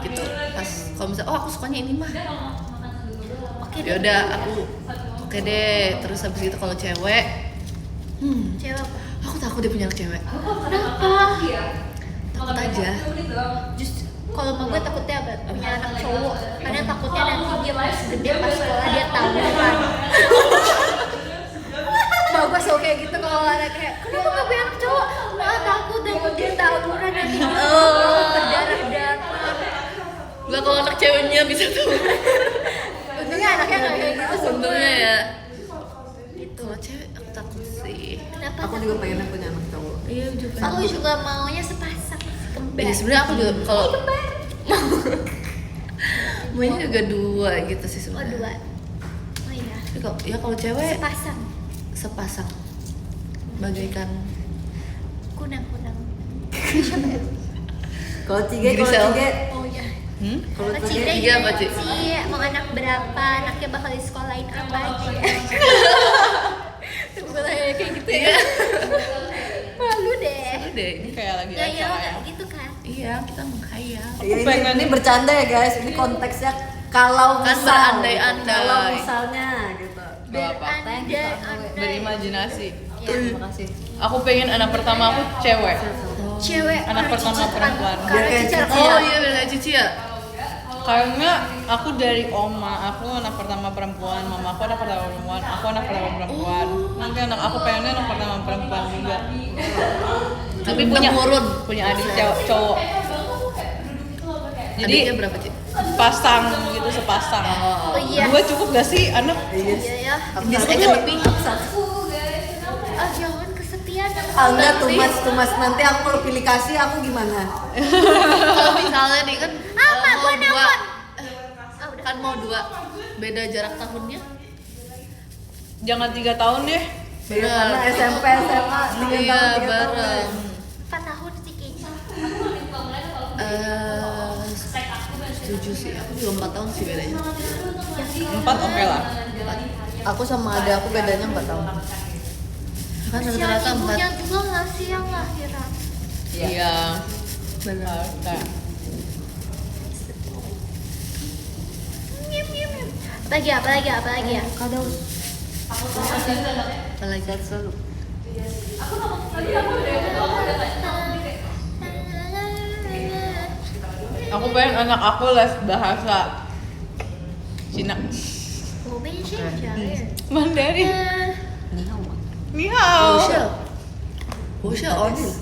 Gitu. Pas kalau misalnya aku sukanya ini mah. Oke Ya udah aku oke deh. Terus habis itu kalau cewek, Cewek apa? aku takut dia punya anak cewek. Kenapa? Takut aja. Justru kalau mau gue takutnya apa? Punya anak cowok. Karena takutnya nanti dia pas gede pas sekolah dia tahu kan. Mau gue selalu kayak gitu kalau ada kayak kenapa gak punya anak cowok? Nggak takut deh dia tawuran nanti berdarah-darah. Enggak kalau anak ceweknya bisa tuh. Untungnya sebenarnya ya. Gitu. Kalau cewek aku takut sih. Kenapa? Aku juga pengen punya anak cowok. Iya juga. Aku juga maunya sepasang kembar. Iya sebenarnya aku juga kalau Kembar. maunya juga 2 gitu sih Oh sebenarnya. 2. Oh iya. Tapi kalau ya kalau cewek Sepasang. sepasang bagaikan Kunang-kunang. Kalau Cige, Grisel. Oh iya. kalau Cik Cige, Tiga apa, Cik? mau anak berapa? Anaknya bakal disekolahin apa aja? Sebenarnya kayak gitu ya. Malu deh. udah ini Kayak lagi Ya ya acara ya. kayak gitu kan. iya kita menghayal. Ya, pengen- ini bercanda ya guys. Ini konteksnya kalau Kan misal, berandai-andai. kalau misalnya gitu. Gak apa. Berandai-andai. Berimajinasi. Ya. Terima kasih. Aku pengen anak pertama aku cewek. Cewek. Anak karena pertama cicit kan. perempuan. Karena Biar kayak cicit Cici. Oh iya benar Cici ya. Karena aku dari oma, aku anak pertama perempuan, mama aku anak pertama perempuan, aku anak pertama perempuan. Nanti anak aku pengennya anak pertama perempuan juga. Tapi punya adik cowok. Jadi Adiknya berapa Cik? pasang gitu, sepasang. Oh iya. 2 cukup gak sih anak? Iya ya. This economy. Ah jangan kesepian. Enggak tumas nanti aku kalau pilih kasih aku gimana? Kalau misalnya nih kan Apa? mau Gua 2 dapat. Ah udah. kan mau 2 beda jarak tahunnya. Jangan 3 tahun deh. Iya, karena SMP, SMA 3 Iya tahun 3 tahun. bareng. 4 tahun sih kayaknya. Setuju sih. Aku juga 4 tahun sih bedanya. 4 oke lah. Aku sama adik aku bedanya 4 tahun. Kan Kasihan rata-rata 4. ibunya juga ngasih yang lahiran. Iya. Benar. Kayak Nyim, nyim, nyim. Apalagi ya? Kadang Apalagi selalu. aku pengen anak aku les bahasa Cina. Mandarin. Ni hao. Bosya honest.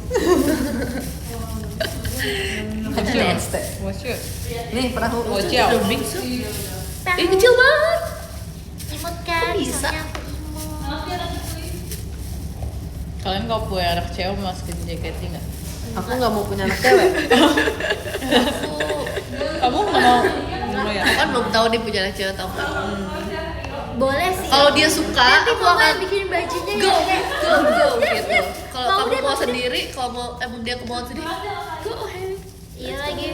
What's your? Nih perahu. Wociao. Bingsu. Ih kecil banget. Imut kan? Bisa. Soalnya aku imut. Kalian kalau punya anak cewek masukin JKT nggak? Aku nggak mau punya anak cewek. Kamu nggak mau? Nggak mau ya? Aku kan belum tahu dia punya anak cewek atau enggak. Boleh sih. Kalau dia suka, nanti aku mama akan bikin bajunya go, ya. go gitu. Kalau Mau kamu deh, mau mau deh. sendiri, kalau mau dia mau sendiri, go ahead. Iya lagi.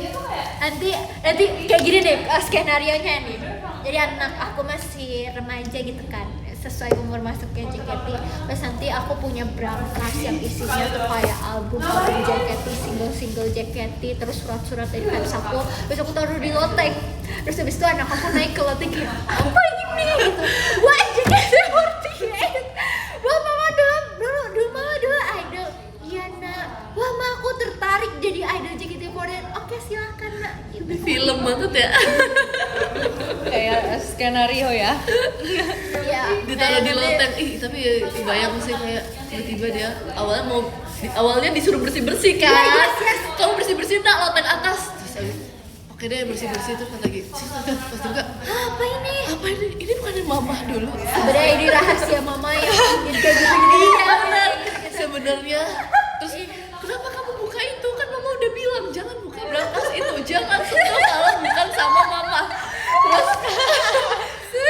Nanti kayak gini deh skenario nya nih. Jadi anak aku masih remaja gitu kan, sesuai umur masuknya JKT. Terus nanti aku punya brankas yang isinya tuh kayak album JKT, single JKT, terus surat-surat dari fans aku. Terus aku taruh di loteng. Terus habis itu anak aku naik ke loteng kayak apa ini gitu. Wah JKT48. Wah mama dulu mama dulu idol. Iya nak. Wah ma aku tertarik jadi idol JKT48. Oke silakan nak. Yaudah. Film banget ya. Kayak skenario ya. Iya. Ditaruh di nanti- loteng. Ih, tapi ya kebayang sih kayak tiba-tiba dia awalnya disuruh bersih-bersih kan. Yes. Kamu bersih-bersih tak loteng atas. Terus habis, oke deh bersih-bersih itu kan lagi. Pas juga Apa ini? apa ini? Ini bukan mama dulu. Sebenarnya ini rahasia mama yang bikin kayak gitu-gitu. Iya benar. Sebenarnya terus kenapa kamu buka itu? Kan mama udah bilang jangan buka brankas itu, jangan sentuh kalau bukan sama mama. Terus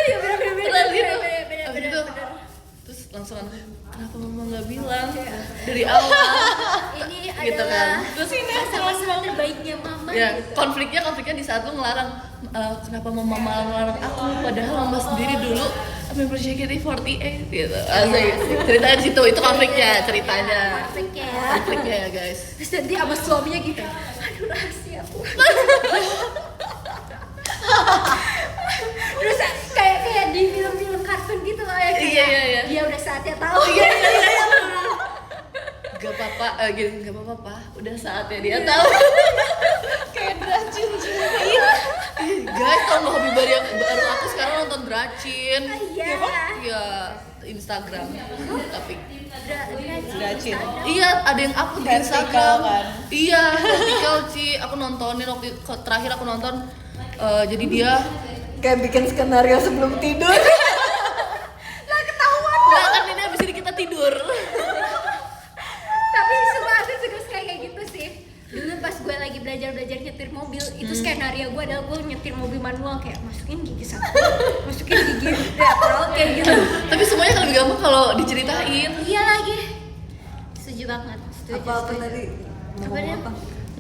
Iya bener-bener. terus gitu. Habis itu terus langsung kenapa mama nggak bilang dari awal? Ini Gitu adalah kan. Terus masa-masa terbaiknya mama. ya konfliknya di saat lu ngelarang kenapa mama malah ngelarang aku padahal mama sendiri dulu member JKT48 gitu. Asik. Ceritanya di situ itu ceritanya. Konfliknya ya guys. Terus nanti sama suaminya gitu. Aduh rahasia aku. Terus kayak di film-film kartun gitu loh ya kayak Iya. dia udah saatnya tahu. Iya. Gak apa-apa, gini gak apa-apa, udah saatnya dia tahu. Kayak dracin. Guys, tau nggak hobi baru aku sekarang nonton Dracin. Iya. Iya, Instagram. Tapi Dracin. iya, ada yang upload di Vertical Instagram. kan? Iya, vertical Ci. Aku nontonin terakhir aku nonton. Jadi dia Kayak bikin skenario sebelum tidur. belajar nyetir mobil itu skenario gue adalah gue nyetir mobil manual kayak masukin gigi satu masukin gigi lateral kayak gitu. Tapi semuanya kan lebih gampang kalau diceritain. Iya lagi, setuju banget, setuju. Apa tadi? Apa dia?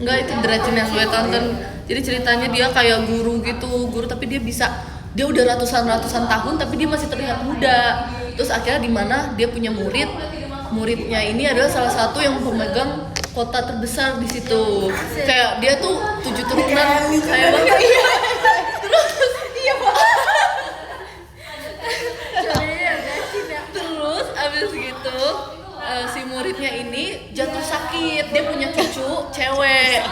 Enggak, itu Dracin yang gue tonton. Jadi ceritanya dia kayak guru gitu, guru tapi dia udah ratusan tahun tapi dia masih terlihat muda. Terus akhirnya di mana dia punya muridnya ini adalah salah satu yang pemegang kota terbesar di situ. Kayak dia tuh 7 turunan kayak banget. Terus abis gitu si muridnya ini jatuh sakit, dia punya cucu cewek.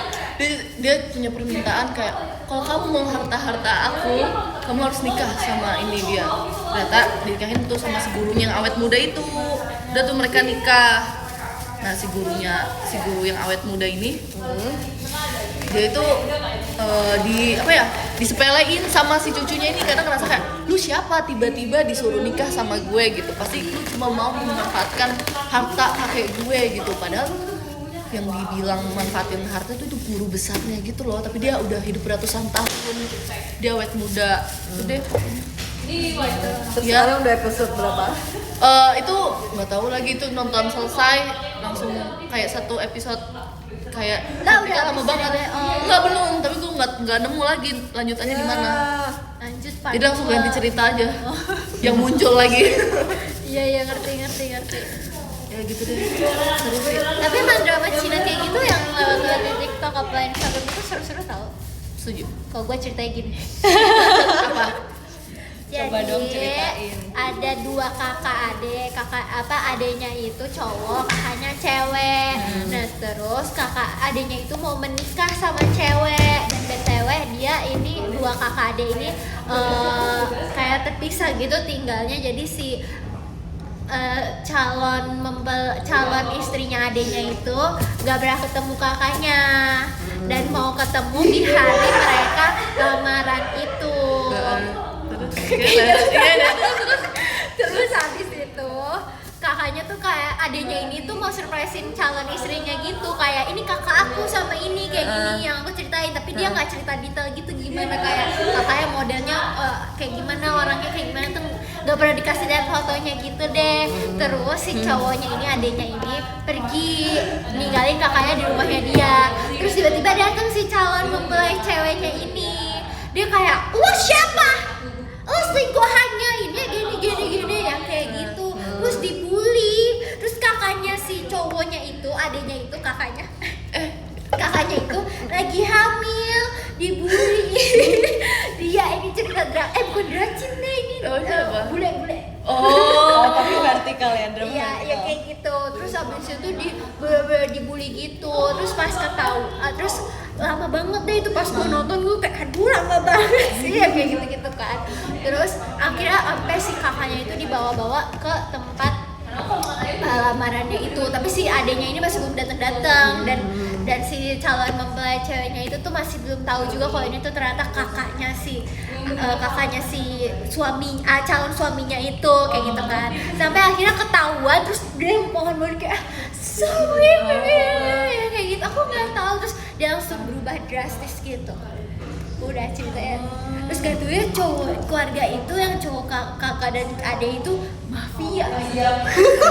Dia punya permintaan kayak kalau kamu mau harta aku, kamu harus nikah sama ini dia. Ternyata dinikahin tuh sama si gurunya yang awet muda itu. Udah tuh mereka nikah. Nah si guru yang awet muda ini dia itu disepelein sama si cucunya ini karena ngerasa kayak lu siapa tiba-tiba disuruh nikah sama gue gitu, pasti lu cuma mau memanfaatkan harta kakek gue gitu, padahal yang dibilang manfaatin harta itu guru besarnya gitu loh, tapi dia udah hidup ratusan tahun, dia awet muda. Udah Terus sekarang udah episode berapa? Itu nggak tahu lagi, itu nonton selesai langsung kayak satu episode kayak udah lama habis banget. ya, Nggak, belum, tapi gue nggak nemu lagi lanjutannya di mana. Lanjut Pak. Jadi langsung ganti cerita aja yang muncul lagi. Iya ngerti. Ya gitu deh, seru sih. Tapi emang drama Cina kayak gitu yang lewat di TikTok apa Instagram itu seru-seru tau. Setuju. Kalau gue ceritanya gini. Apa? Coba dong ceritain. Ada 2 adenya itu cowok, kakaknya cewek. Nah terus adenya itu mau menikah sama cewek, dan btw dia ini 2 kakak ade ini kayak terpisah gitu tinggalnya. Jadi si calon istrinya adenya itu gak pernah ketemu kakaknya, dan mau ketemu di hari mereka lamaran itu. Terus habis itu kakaknya tuh kayak adenya ini tuh mau surprisein calon istrinya gitu, kayak ini kakak aku sama ini kayak gini yang aku ceritain, tapi dia nggak cerita detail gitu gimana kayak kakaknya modelnya kayak gimana, orangnya kayak gimana tuh nggak pernah dikasih lihat fotonya gitu deh. Terus si cowoknya ini adenya ini pergi ninggalin kakaknya di rumahnya dia, terus tiba-tiba datang si calon mempelai ceweknya ini, dia kayak lu siapa? Oh selingkuhannya ini gini yang kayak gitu, terus dibully. Terus kakaknya si cowoknya itu, adenya itu kakaknya itu lagi hamil, dibully. Dia ini cerita bukan Dracin deh ini, bule. Oh, tapi vertikal ya, drama Iya, ya vertikal. kayak gitu. Terus abis itu dibully gitu. Terus pas terus lama banget deh itu pas gue nonton, gue kayak aduh lama banget sih ya kayak gitu kan. Terus akhirnya sampai si kakaknya itu dibawa-bawa ke tempat lamarannya itu, tapi si adenya ini masih belum datang dan si calon mempelai ceweknya itu tuh masih belum tahu juga kalau ini tuh ternyata kakaknya si calon suaminya itu kayak gitu kan. Sampai akhirnya ketahuan, terus dia mohon kayak sorry kayak gitu, aku nggak tahu. Terus dia langsung berubah drastis gitu. Udah ceritanya. Terus gak tuh ya keluarga itu yang cowok kakak dan adek itu mafia.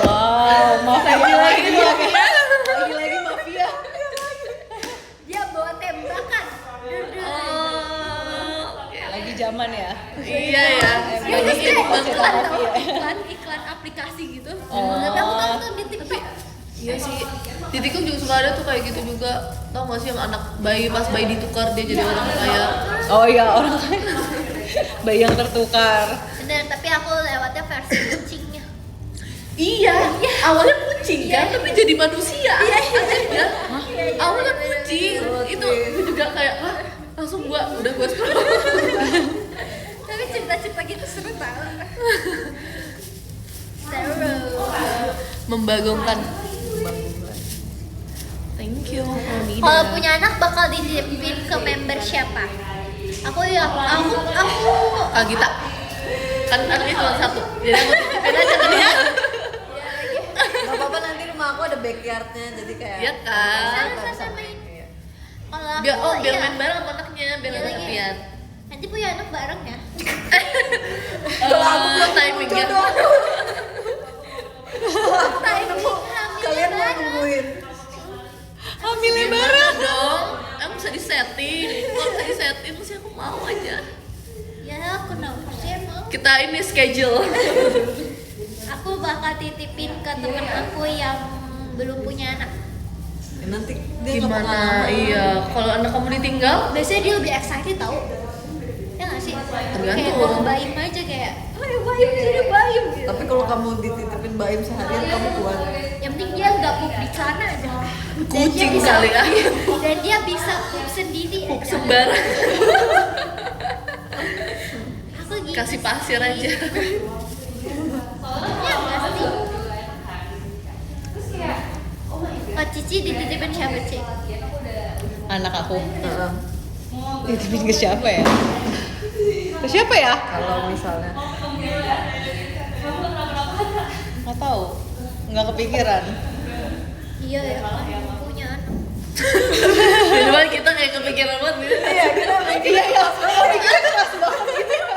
Wow, mafia lagi mafia. Dia bawa tembakan. Lagi zaman ya. Iya ya. Ya terus kayak cerita mafia. iklan aplikasi gitu. Oh. Tapi aku nonton di TikTok. Iya sih. Di TikTok juga suka ada tuh kayak gitu juga. Tau gak sih yang anak bayi pas bayi ditukar dia jadi orang kaya. Oh iya, orang bayi yang tertukar. Bener, tapi aku lewatnya versi kucingnya. Iya, awalnya kucing kan, tapi jadi manusia. Iya. Akhirnya awalnya kucing. Itu gue juga kayak langsung gue scroll. Tapi cerita-cerita gitu seru banget. Seru. Membagongkan. Thank you, Onida. Kalau punya anak bakal dititipin ke member siapa? Aku Gita. Kan anaknya cuma satu. Jadi aku titipin aja ke dia. Gak apa-apa, nanti rumah aku ada backyardnya, jadi kayak Iya kan? bisa Sama-sama main. Iya. Kalau aku biar iya. main bareng sama anaknya, biar Iya ada lagi. happy-an. Nanti punya anak bareng ya. Kalau aku belum timingnya. Timing kalian mau bareng. nungguin. Hamilnya Gimana bareng. dong? Emang bisa disetting. Kalau bisa disetting sih aku mau aja. Ya aku kenapa sih emang. Kita ini schedule. Aku bakal titipin ke temen aku yang belum punya anak. Ya, nanti dia nggak Gimana? pengalaman. Iya, kalau anak kamu ditinggal, Biasanya dia lebih excited tau. Ya nggak sih? Tergantung. Kayak bawa Baim aja kayak, ayo Baim jadi Baim gitu. Tapi kalau kamu dititipin Baim seharian kamu kuat. Yang penting dia nggak pup di celana aja. Dan dia Kucing bisa, kali ya. Dan dia bisa pup sendiri aja. sembarang Aku gitu. kasih pasir aja. Ya nggak sih? Oh Cici dititipin siapa Ci? Anak aku. Heeh. Dititipin ke siapa ya? Ke siapa ya? Kalau misalnya Nggak tahu. Nggak kepikiran. Iya ya kan punya anak. Di depan kita kayak kepikiran banget gitu. iya kita Iya, iya. Oh, mikirnya keras banget gitu ya.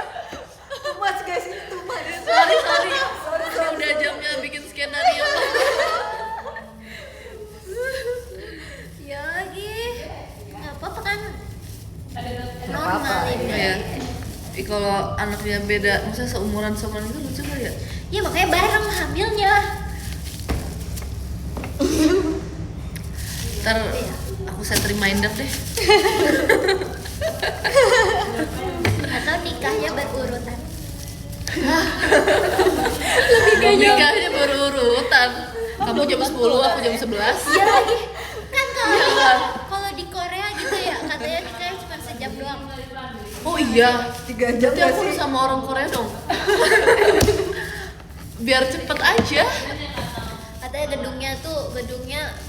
too much guys, ini too much. Sorry. Ini udah jamnya bikin skenario. Ya lagi. Nggak apa-apa kan? apa-apa, Normalin Iya. ya. Kalau anaknya beda, maksudnya seumuran itu lucu kali ya? Ya makanya bareng hamilnya. Ntar aku set reminder deh. Atau nikahnya berurutan. Nikahnya berurutan. Kamu jam 10, aku jam 11. Iya lagi. Kan Iya kan? kalau di Korea gitu ya katanya nikahnya cuma sejam doang. Oh iya, 3 jam berarti gak aku sih? sama orang Korea dong. Biar cepet aja. Katanya gedungnya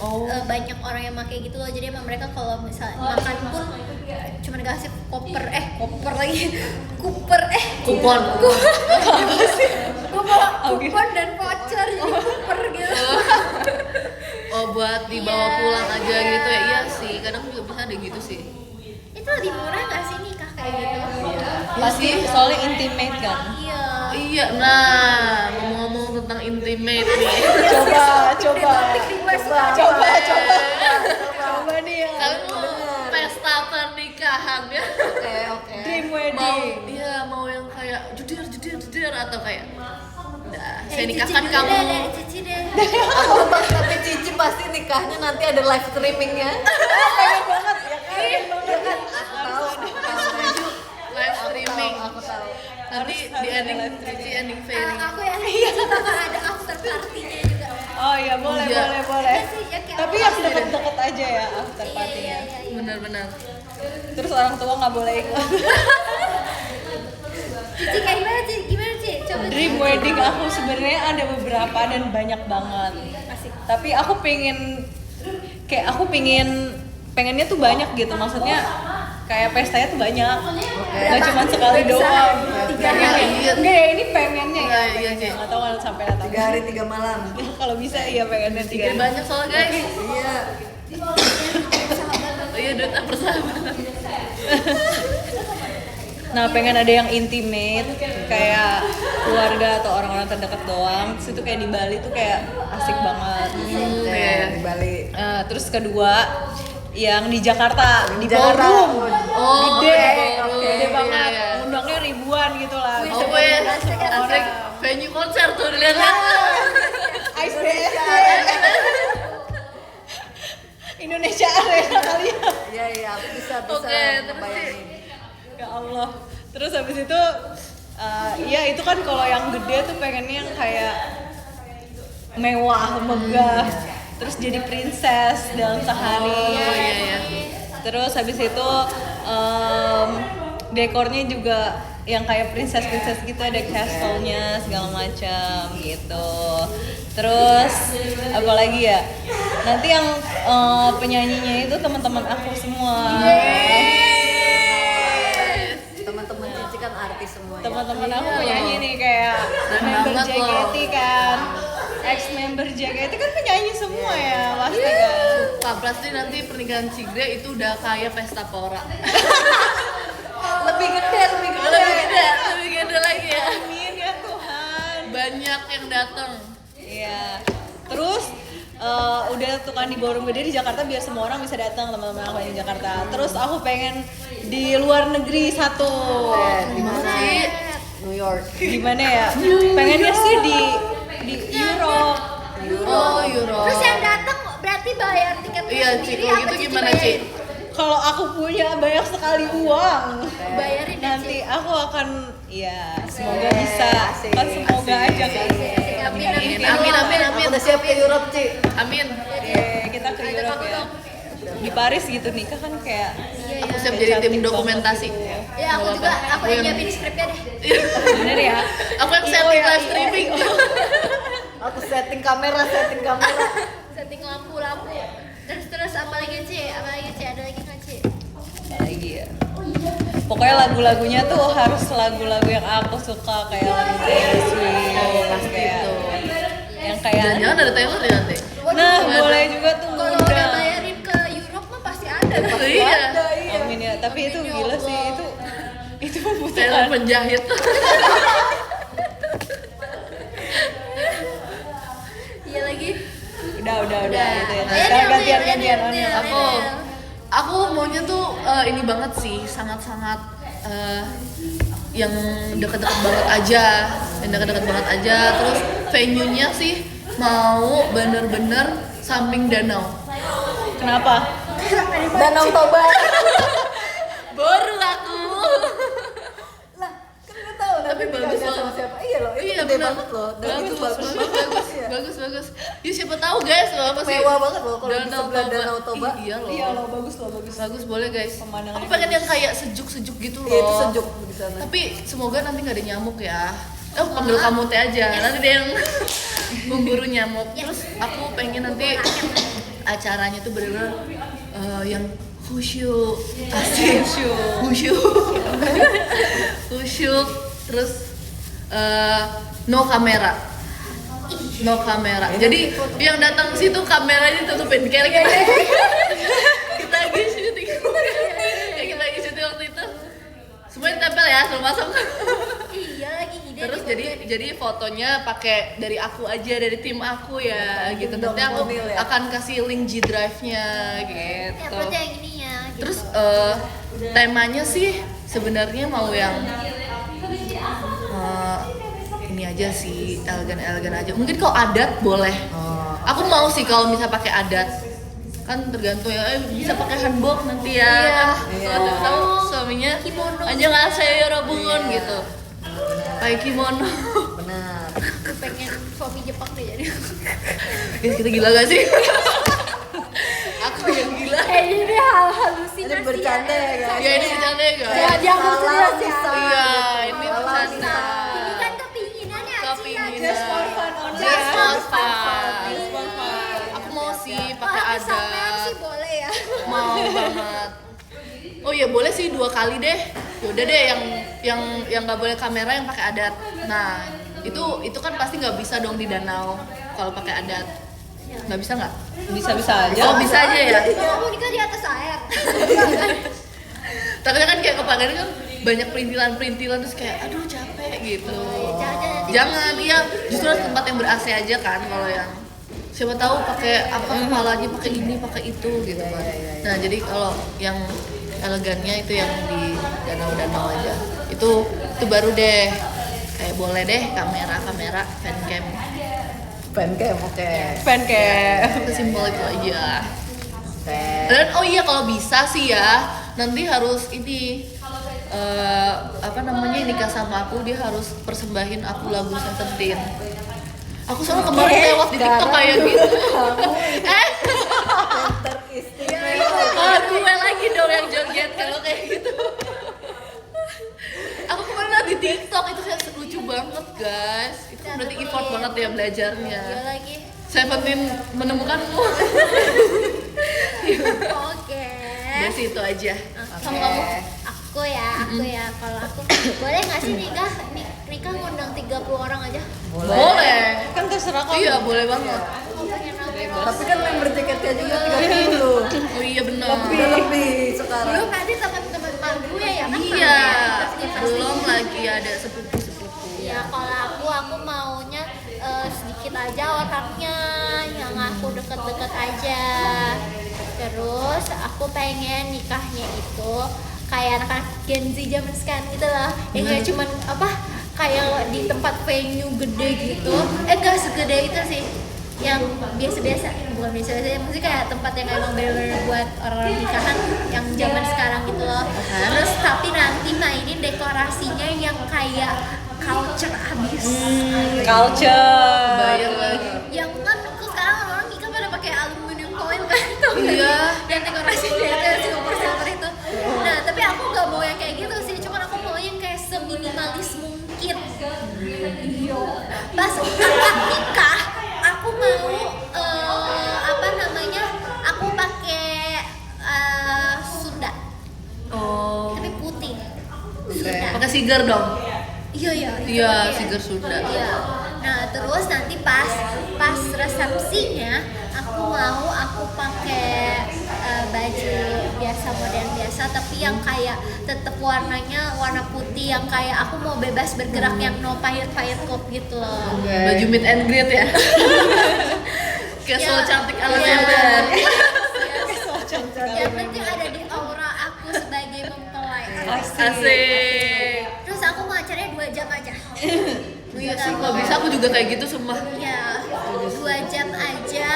Oh. banyak orang yang pakai gitu loh. Jadi emang mereka kalau misalnya makan pun cuma dikasih koper lagi. Kupon. Gue bawa kupon dan voucher jadi koper gitu. Oh buat dibawa Iya. pulang aja gitu ya. Iya sih, kadang juga bisa ada gitu sih. Itu lebih murah gak sih nikah kayak gitu? Pasti soalnya intimate kan. Iya. Iya, nah ngomong tentang intimate nih. Coba. Coba nih ya. Kalian mau pesta pernikahan ya? Oke. Dream Mau, wedding. iya mau yang kayak judir atau kayak udah saya Cici nikahkan dulu kamu. deh, Cici deh. Aku tebak tapi Cici pasti nikahnya nanti ada live streamingnya. Pengen banget ya kan? Iya kan? Aku tahu. Live streaming. Aku tahu. Nanti di ending Cici ending fairy. Aku yang Cici bakal ada after party-nya juga. Oh iya, boleh. Iya sih, ya kayak Tapi apa yang sih? deket-deket aja ya after Iya, party-nya. iya. Benar-benar. Terus orang tua nggak boleh ikut. Cici kayak gimana Ci? Coba Ci. Dream wedding aku sebenarnya ada beberapa dan banyak banget. Asik. Tapi aku pengennya tuh banyak gitu. Maksudnya kayak pestanya tuh banyak. Nggak cuma sekali doang. 3 Iya, hari. iya. Enggak ya, ini pengennya ya. Iya, iya. Nggak tahu kalau sampai datang. 3 hari 3 malam. Kalau bisa iya pengennya 3 Jadi hari. banyak soalnya guys. Iya. Oh iya duit persahabatan. Nah pengen ada yang intimate kayak keluarga atau orang-orang terdekat doang. Terus itu kayak di Bali tuh kayak asik banget. Iya. Di Bali. Terus kedua yang di Jakarta di Jakarta. ballroom Oh, gede, ballroom. gede Iya, banget, iya. undangnya ribuan gitu lah. Oh Bisa wes, asik asik venue konser tuh dilihat. Ice BSD Indonesia Arena kali ya. Iya iya, aku bisa Oke, terus ngebayangin. Ya Allah. Terus habis itu ya itu kan kalau yang gede tuh pengennya yang kayak mewah, megah. Terus jadi princess dalam sehari. Oh iya iya. Terus habis itu dekornya juga yang kayak princess gitu, ada castle-nya segala macam gitu. Terus apa lagi ya? Nanti yang penyanyinya itu teman-teman aku semua. Teman-teman Cici kan artis semua ya. Teman-teman aku penyanyi nih kayak Keren member banget loh. JKT kan. ex member JKT kan penyanyi semua ya pasti kan. Pak pasti nanti pernikahan Cigre itu udah kayak pesta pora. Lebih gede. Lebih gede lagi ya. Amin ya Tuhan. Banyak yang datang. Iya. Terus udah tuh kan di ballroom gede di Jakarta biar semua orang bisa datang teman-teman aku yang di Jakarta. Terus aku pengen di luar negeri satu. Gimana sih? New York. Gimana ya? Pengennya sih di Europe. Oh, Euro. Terus yang datang berarti bayar tiketnya Iya, Ci, sendiri kalau apa gitu Cici gimana, bayarin? Ci? Kalau aku punya banyak sekali uang, Bayarin deh, nanti Ci. aku akan ya semoga bisa. asik, Kan semoga aja kan. Amin, amin. Aku udah siap ke Europe, Ci. Amin. Oke, kita ke Europe ya. Di Paris gitu nikah kan kayak Iya, Aku iya. siap jadi tim dokumentasi. Ya aku juga, aku yang nyiapin skripnya deh. bener ya. Aku yang setting live streaming. Aku setting kamera. Setting lampu-lampu. Terus apa lagi Ci? Ada lagi nggak Ci? Lagi ya. Pokoknya lagu-lagunya tuh harus lagu-lagu yang aku suka kayak lagu Taylor Swift. Oh, pasti kayak itu. yang kayak Jangan-jangan ada Taylor ya nanti. nah boleh juga tuh Kalau ngundang. udah bayarin ke Europe mah pasti ada. Iya. Amin ya, tapi itu Amin ya gila sih Allah. itu Taylor membutuhkan. penjahit. Iya lagi. Udah gitu ya. Ayo, Sekarang Del, gantian Del. Aku maunya tuh ini banget sih, sangat-sangat yang deket-deket banget aja, terus venue-nya sih mau bener-bener samping danau. Kenapa? Danau Toba. Baru aku. Lah, kan nggak tahu Tapi nanti bagus nikahnya loh. sama siapa. Iya loh, itu Iya gede benar. banget loh. Dan itu Bagus. Iya. Bagus. Ya siapa tahu guys, loh apa sih? Mewah banget loh kalau di sebelah Danau Toba. Iya loh. Iya loh, bagus loh, bagus. Bagus boleh guys. Pemandangannya Aku pengen yang kayak sejuk-sejuk gitu loh. Iya, itu sejuk di sana. Tapi semoga nanti nggak ada nyamuk ya. Panggil kamu teh aja. Nanti dia yang memburu nyamuk. Terus aku pengen nanti acaranya tuh bener-bener yang khusyuk, asik, khusyuk, terus no kamera. Jadi yang datang ke situ kameranya tutupin kayak kita lagi syuting. Kayak kita lagi syuting waktu itu. Semuanya tempel ya, sebelum masuk. Iya lagi ide. Terus jadi fotonya pakai dari aku aja, dari tim aku ya gitu. Tim Nanti aku Mobil ya? akan kasih link G Drive-nya Ya gitu. berarti yang ininya. Gitu. Terus temanya sih sebenarnya mau yang ini aja sih, elegan aja. Mungkin kalau adat boleh. Aku mau sih kalau bisa pakai adat. Kan tergantung ya, bisa pakai hanbok nanti ya. Iya. Soalnya tahu suaminya Kimono. aja nggak saya robungun gitu. Pakai kimono. Benar. Aku pengen suami Jepang deh jadi. Guys, kita gila gak sih? Aku yang gila. Ini hal halusinasi. Ini bercanda ya, guys. Ya ini bercanda ya guys. Jangan Salah serius ya. bisa. Iya, ini Salah bercanda. Ini kan kepinginannya Ci Kepinginan. aja. Just for fun only. Just for Just fun. for fun. Aku mau sih pakai Kalau kesampean adat. sih boleh ya. Mau banget. Oh ya boleh sih 2 kali deh. Yaudah deh yang nggak boleh kamera yang pakai adat. Nah itu kan pasti nggak bisa dong di danau kalau pakai adat. Nggak bisa nggak? Bisa aja. Oh bisa aja ya. Kamu nikah di atas air. Takutnya kan kayak kepakaian kan banyak perintilan terus kayak aduh capek gitu. Jangan, iya justru harus tempat yang ber AC aja kan kalau yang siapa tahu pakai apa kepalanya pakai ini pakai itu gitu kan. Nah jadi kalau yang elegannya itu yang di danau-danau aja. Itu baru deh kayak boleh deh kamera fancam. Fancam, oke. Fan kayak Sesimpel itu aja. Oke. Dan oh iya kalau bisa sih ya nanti harus ini apa namanya nikah sama aku dia harus persembahin aku lagu Seventeen. Aku soalnya kemarin lewat di TikTok kayak gitu. Teristimewa. Gue lagi dong yang joget kalau kayak gitu. Aku kemarin liat di TikTok itu kayak lucu banget guys. Itu kan berarti effort banget ya belajarnya. Iya lagi. Seventeen menemukanmu. Oke. Dari situ aja. Sama Oke. kamu. Aku ya. Kalau aku boleh nggak sih nikah nikah ngundang 30 orang aja. Boleh. Kan terserah kamu. Iya, boleh banget. Aku pengen rame. Tapi kan member JKT juga 30. Oh iya benar. Udah lebih sekarang. Belum nanti teman-teman mak gue ya kan. Iya. Pasti. Belum lagi ada sepupu-sepupu. Ya kalau aku maunya sedikit aja orangnya, yang aku deket-deket aja. Terus aku pengen nikahnya itu kayak anak-anak Gen Z zaman sekarang gitu loh. Yang kayak cuman apa kayak di tempat venue gede gitu. Enggak segede itu sih. Yang biasa-biasa, bukan biasa-biasa, maksudnya kayak tempat yang emang bener-bener buat orang nikahan yang zaman sekarang gitu loh. Terus tapi nanti mainin dekorasinya yang kayak culture abis. Culture. Bayar lagi. Yang kan kok sekarang orang nikah pada pakai aluminium foil kan tuh. Iya. Yang dekorasinya itu yang silver itu. Nah tapi aku nggak mau yang kayak gitu sih, cuman aku mau yang kayak seminimalis mungkin. Iya. Pas akad nikah, aku mau apa namanya? Aku pakai Sunda, Oh. tapi putih. Oke. Sunda. Pakai sigar dong. Iya iya. itu Iya, pakai. sigar Sunda. Iya. Nah terus nanti pas resepsinya aku pakai baju biasa modern biasa tapi yang kayak tetap warnanya warna putih yang kayak aku mau bebas bergerak yang no pahit kop gitu loh. Baju meet and greet ya. Casual Ya, cantik ala ya. lebar. Yang penting ada di aura aku sebagai mempelai. Asik. Terus aku mau acaranya 2 jam aja. Iya sih, kalau bisa aku juga kayak gitu semua. Ya, 2 jam aja.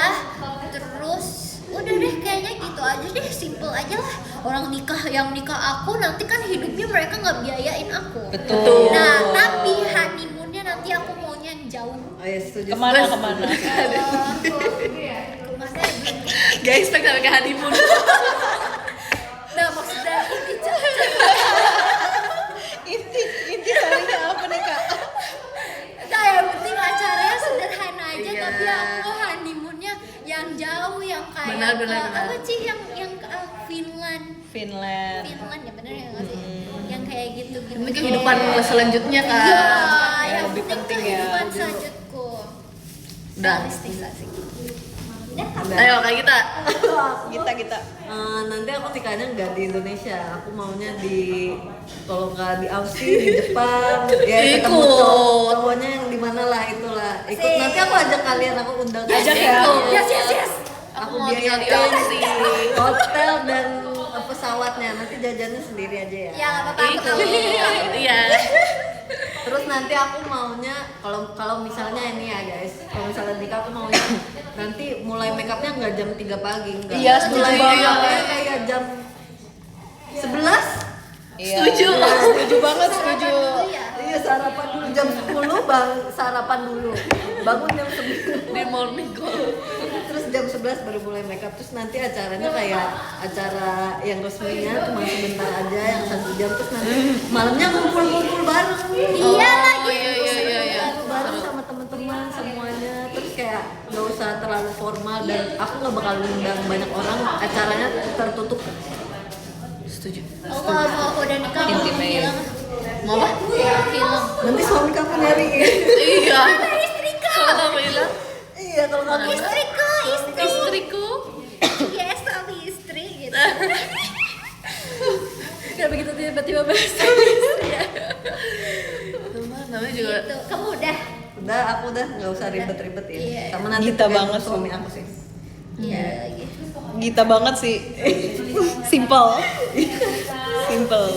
Terus udah deh kayaknya gitu aja deh, simple aja lah. Orang yang nikah aku nanti kan hidupnya mereka nggak biayain aku. Betul. Nah, tapi honeymoonnya nanti aku maunya yang jauh. Oh ya setuju. Kemana? Maksudnya Gak expect sampai ke honeymoon. nah maksudnya Inti soalnya apa nih kak? nah yang penting acaranya sederhana aja Iya. tapi aku honeymoonnya yang jauh yang kayak Benar, ke- benar. apa sih yang ke Finland Finland. ya bener ya nggak sih yang kayak gitu gitu Ini kehidupan selanjutnya kan. iya yang lebih penting penting ya. kehidupan selanjutku Udah. realistis asik Ayo kayak kita. Kita. Nanti aku nikahnya nggak di Indonesia, aku maunya di kalau nggak di Aussie di Jepang ya ketemu Ikut. cowoknya yang di mana lah itulah ikut. Asik. Nanti aku ajak kalian, aku undang Ajak kalian. ya. yes Aku mau tinggal di biayain Aussie. hotel dan pesawatnya, nanti jajannya sendiri aja ya. ya nggak apa-apa aku tahu Iya. Terus nanti aku maunya kalau misalnya ini ya guys, kalau misalnya nikah aku maunya nanti mulai make upnya nggak jam 3 pagi, enggak. Iya, setuju mulai banget. make upnya kayak jam 11. Iya. Setuju. Setuju banget, setuju. Iya, sarapan dulu jam 10 sarapan dulu. Bangun jam 9. Di morning call. Terus jam 11 baru mulai make up. Terus nanti acaranya kayak acara yang resminya cuma sebentar aja yang 1 jam, terus nanti malamnya ngumpul-ngumpul bareng. iya lagi Iya. Bareng sama teman-teman semuanya. Terus kayak nggak usah terlalu formal dan aku nggak bakal undang banyak orang. Acaranya tertutup. Setuju. aku kalau mau aku udah nikah aku mau Intimate. film Mau apa? film Nanti suami kamu nyariin. Iya. istriku Kalau kamu bilang Iya, kalau kamu istriku istriku. yes suami istri gitu udah begitu tiba-tiba bahas ya Namanya juga. gitu kamu udah udah, aku udah nggak usah ribet-ribet ya. Iya. Sama nanti Gita tergantung banget suami aku sih. iya lagi Gita banget sih. Simple. Simple.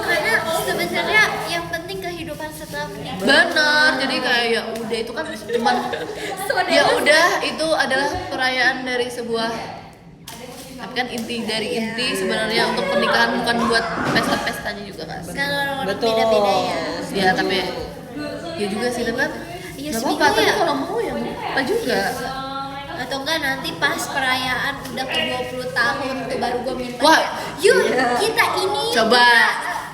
karena sebenarnya yang penting kehidupan setelah menikah Benar. Jadi kayak ya udah itu kan cuman ya udah itu adalah perayaan dari sebuah tapi kan inti dari inti sebenarnya untuk pernikahan bukan buat pesta-pestanya juga kan. kan orang-orang Betul. beda-beda ya Ya tapi ya juga sih tapi kan Iya, nggak seminggu apa-apa tapi ya. kalau mau ya apa juga. atau enggak nanti pas perayaan udah ke 20 tahun tuh baru gue minta Wah, yuk kita ini Coba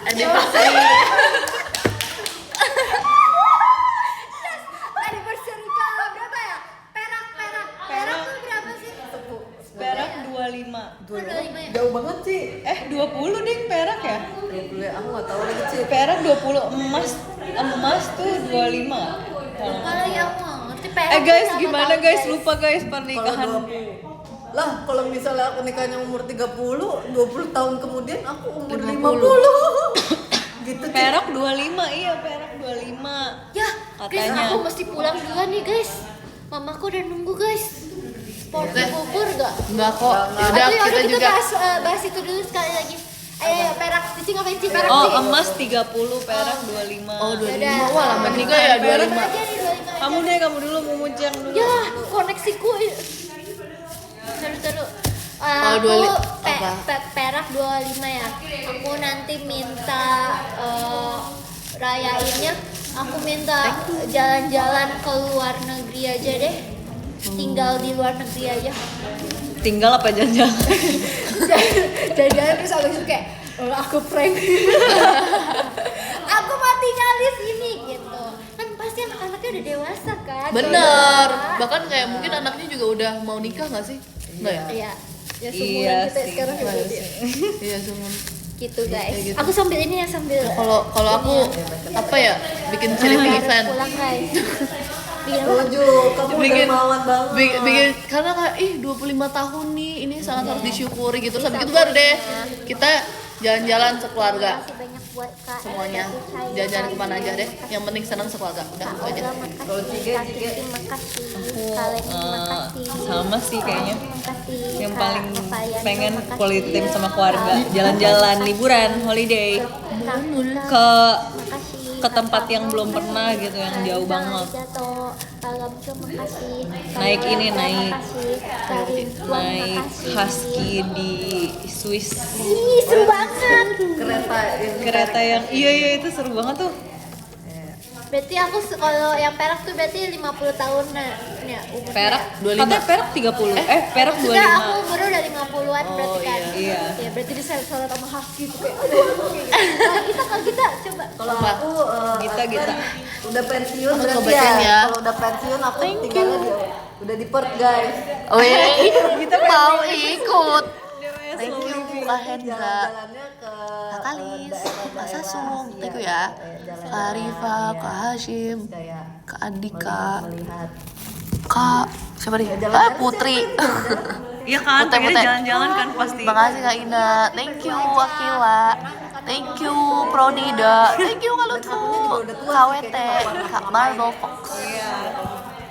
anniversary. anniversary ke berapa ya perak tuh berapa sih Perak 25. 25 ya Jauh banget sih. 20 ding perak ya? 20 ya, aku nggak tahu lagi sih. Perak 20, emas tuh 25. Kalau yang mau ngerti perak Guys, berapa gimana tahun, guys? Lupa guys Kalau pernikahan. 20. Lah, kalau misalnya aku nikahnya umur 30, 20 tahun kemudian aku umur 50. Gitu. Ci. Perak 25, iya perak 25. Ya, guys, Katanya. aku mesti pulang duluan nih guys. Mamaku udah nunggu guys. Bubur gak? Enggak kok. Yaudah Aduh, kita juga. bahas itu dulu sekali lagi. Ayo, perak. Cici ngapain sih perak Oh, sih? emas 30, perak 25. Oh 25. Yaudah. Wah lama juga ya 25. Aja nih 25 Kamu dulu mau muncang dulu. Ya, koneksiku. Seru-seru. Oh, Aku 25 apa? perak 25 ya. Aku nanti minta rayainnya. Aku minta jalan-jalan ke luar negeri aja deh. Tinggal di luar negeri aja. Tinggal apa jalan-jalan? Jalan-jalan terus abis itu kayak aku prank. Aku mau tinggal di sini gitu. Kan pasti anak-anaknya udah dewasa kan. Bener. Dewasa. Bahkan kayak mungkin anaknya juga udah mau nikah nggak sih? Enggak ya? Iya. Ya Iya seumuran kita sih. sekarang ya berarti ya. Iya semua. Gitu guys. Kayak gitu. Aku sambil ini ya sambil. Kalau aku apa ya bikin charity harus event. pulang guys. Bikin Setuju, kamu Bikin- dermawan banget. Bikin karena kayak 25 tahun nih ini sangat harus disyukuri gitu. Sampai gitu baru deh kita jalan-jalan sekeluarga Makasih banyak buat Kak. semuanya. Jalan-jalan kemana aja deh. Yang penting senang sekeluarga. Udah itu aja. Kalau Cige, Cige. Terima kasih. Aku Kalian terima kasih. sama sih kayaknya. Terima kasih. Yang Kak paling Novayan, pengen terima kasih. quality time sama keluarga, jalan-jalan, liburan, holiday ke Makasih. ke tempat yang belum pernah gitu, yang jauh banget. Naik ini, naik husky di Swiss. Ih, seru banget. Kereta ini. Kereta yang iya itu seru banget tuh. Berarti aku kalau yang perak tuh berarti 50 tahun ya umurnya. Perak 25. katanya perak 30. Perak Enggak, aku 25. umurnya udah 50-an berarti kan. iya. Ya, berarti diseret-seret sama husky tuh kayak aduh kayak gitu. Kalau kita coba. Kalau Apa? aku Gita. udah pensiun Aku berarti sobatin ya. Kalau udah pensiun aku tinggalnya udah di Perth guys. Oh iya, kita mau ikut. Thank you Kak Hendra. Jalan-jalannya ke Kak Kalis, daerah-daerah. Kak Sasung, Iya, thank you ya. jalan-jalan Kak Arifa, Kak Hashim, kayak Kak Andika, melihat Kak siapa nih? jalan-jalan Putri. Iya kan, Putih, pengen putih. jalan-jalan kan pasti. Makasih Kak Ina, thank you Akila, thank you Pronida, thank you Kak Lutfu, Kak WT, Kak Margo Fox.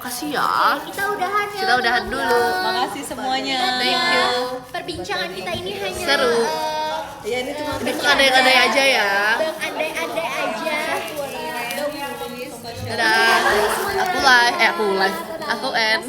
Kasih ya. Kita udahan ya. Kita udahan dulu. Makasih semuanya. Thank you. Perbincangan kita ini hanya Seru. ya ini cuma Ini andai-andai aja ya. andai-andai aja. Dadah. Aku live, aku end.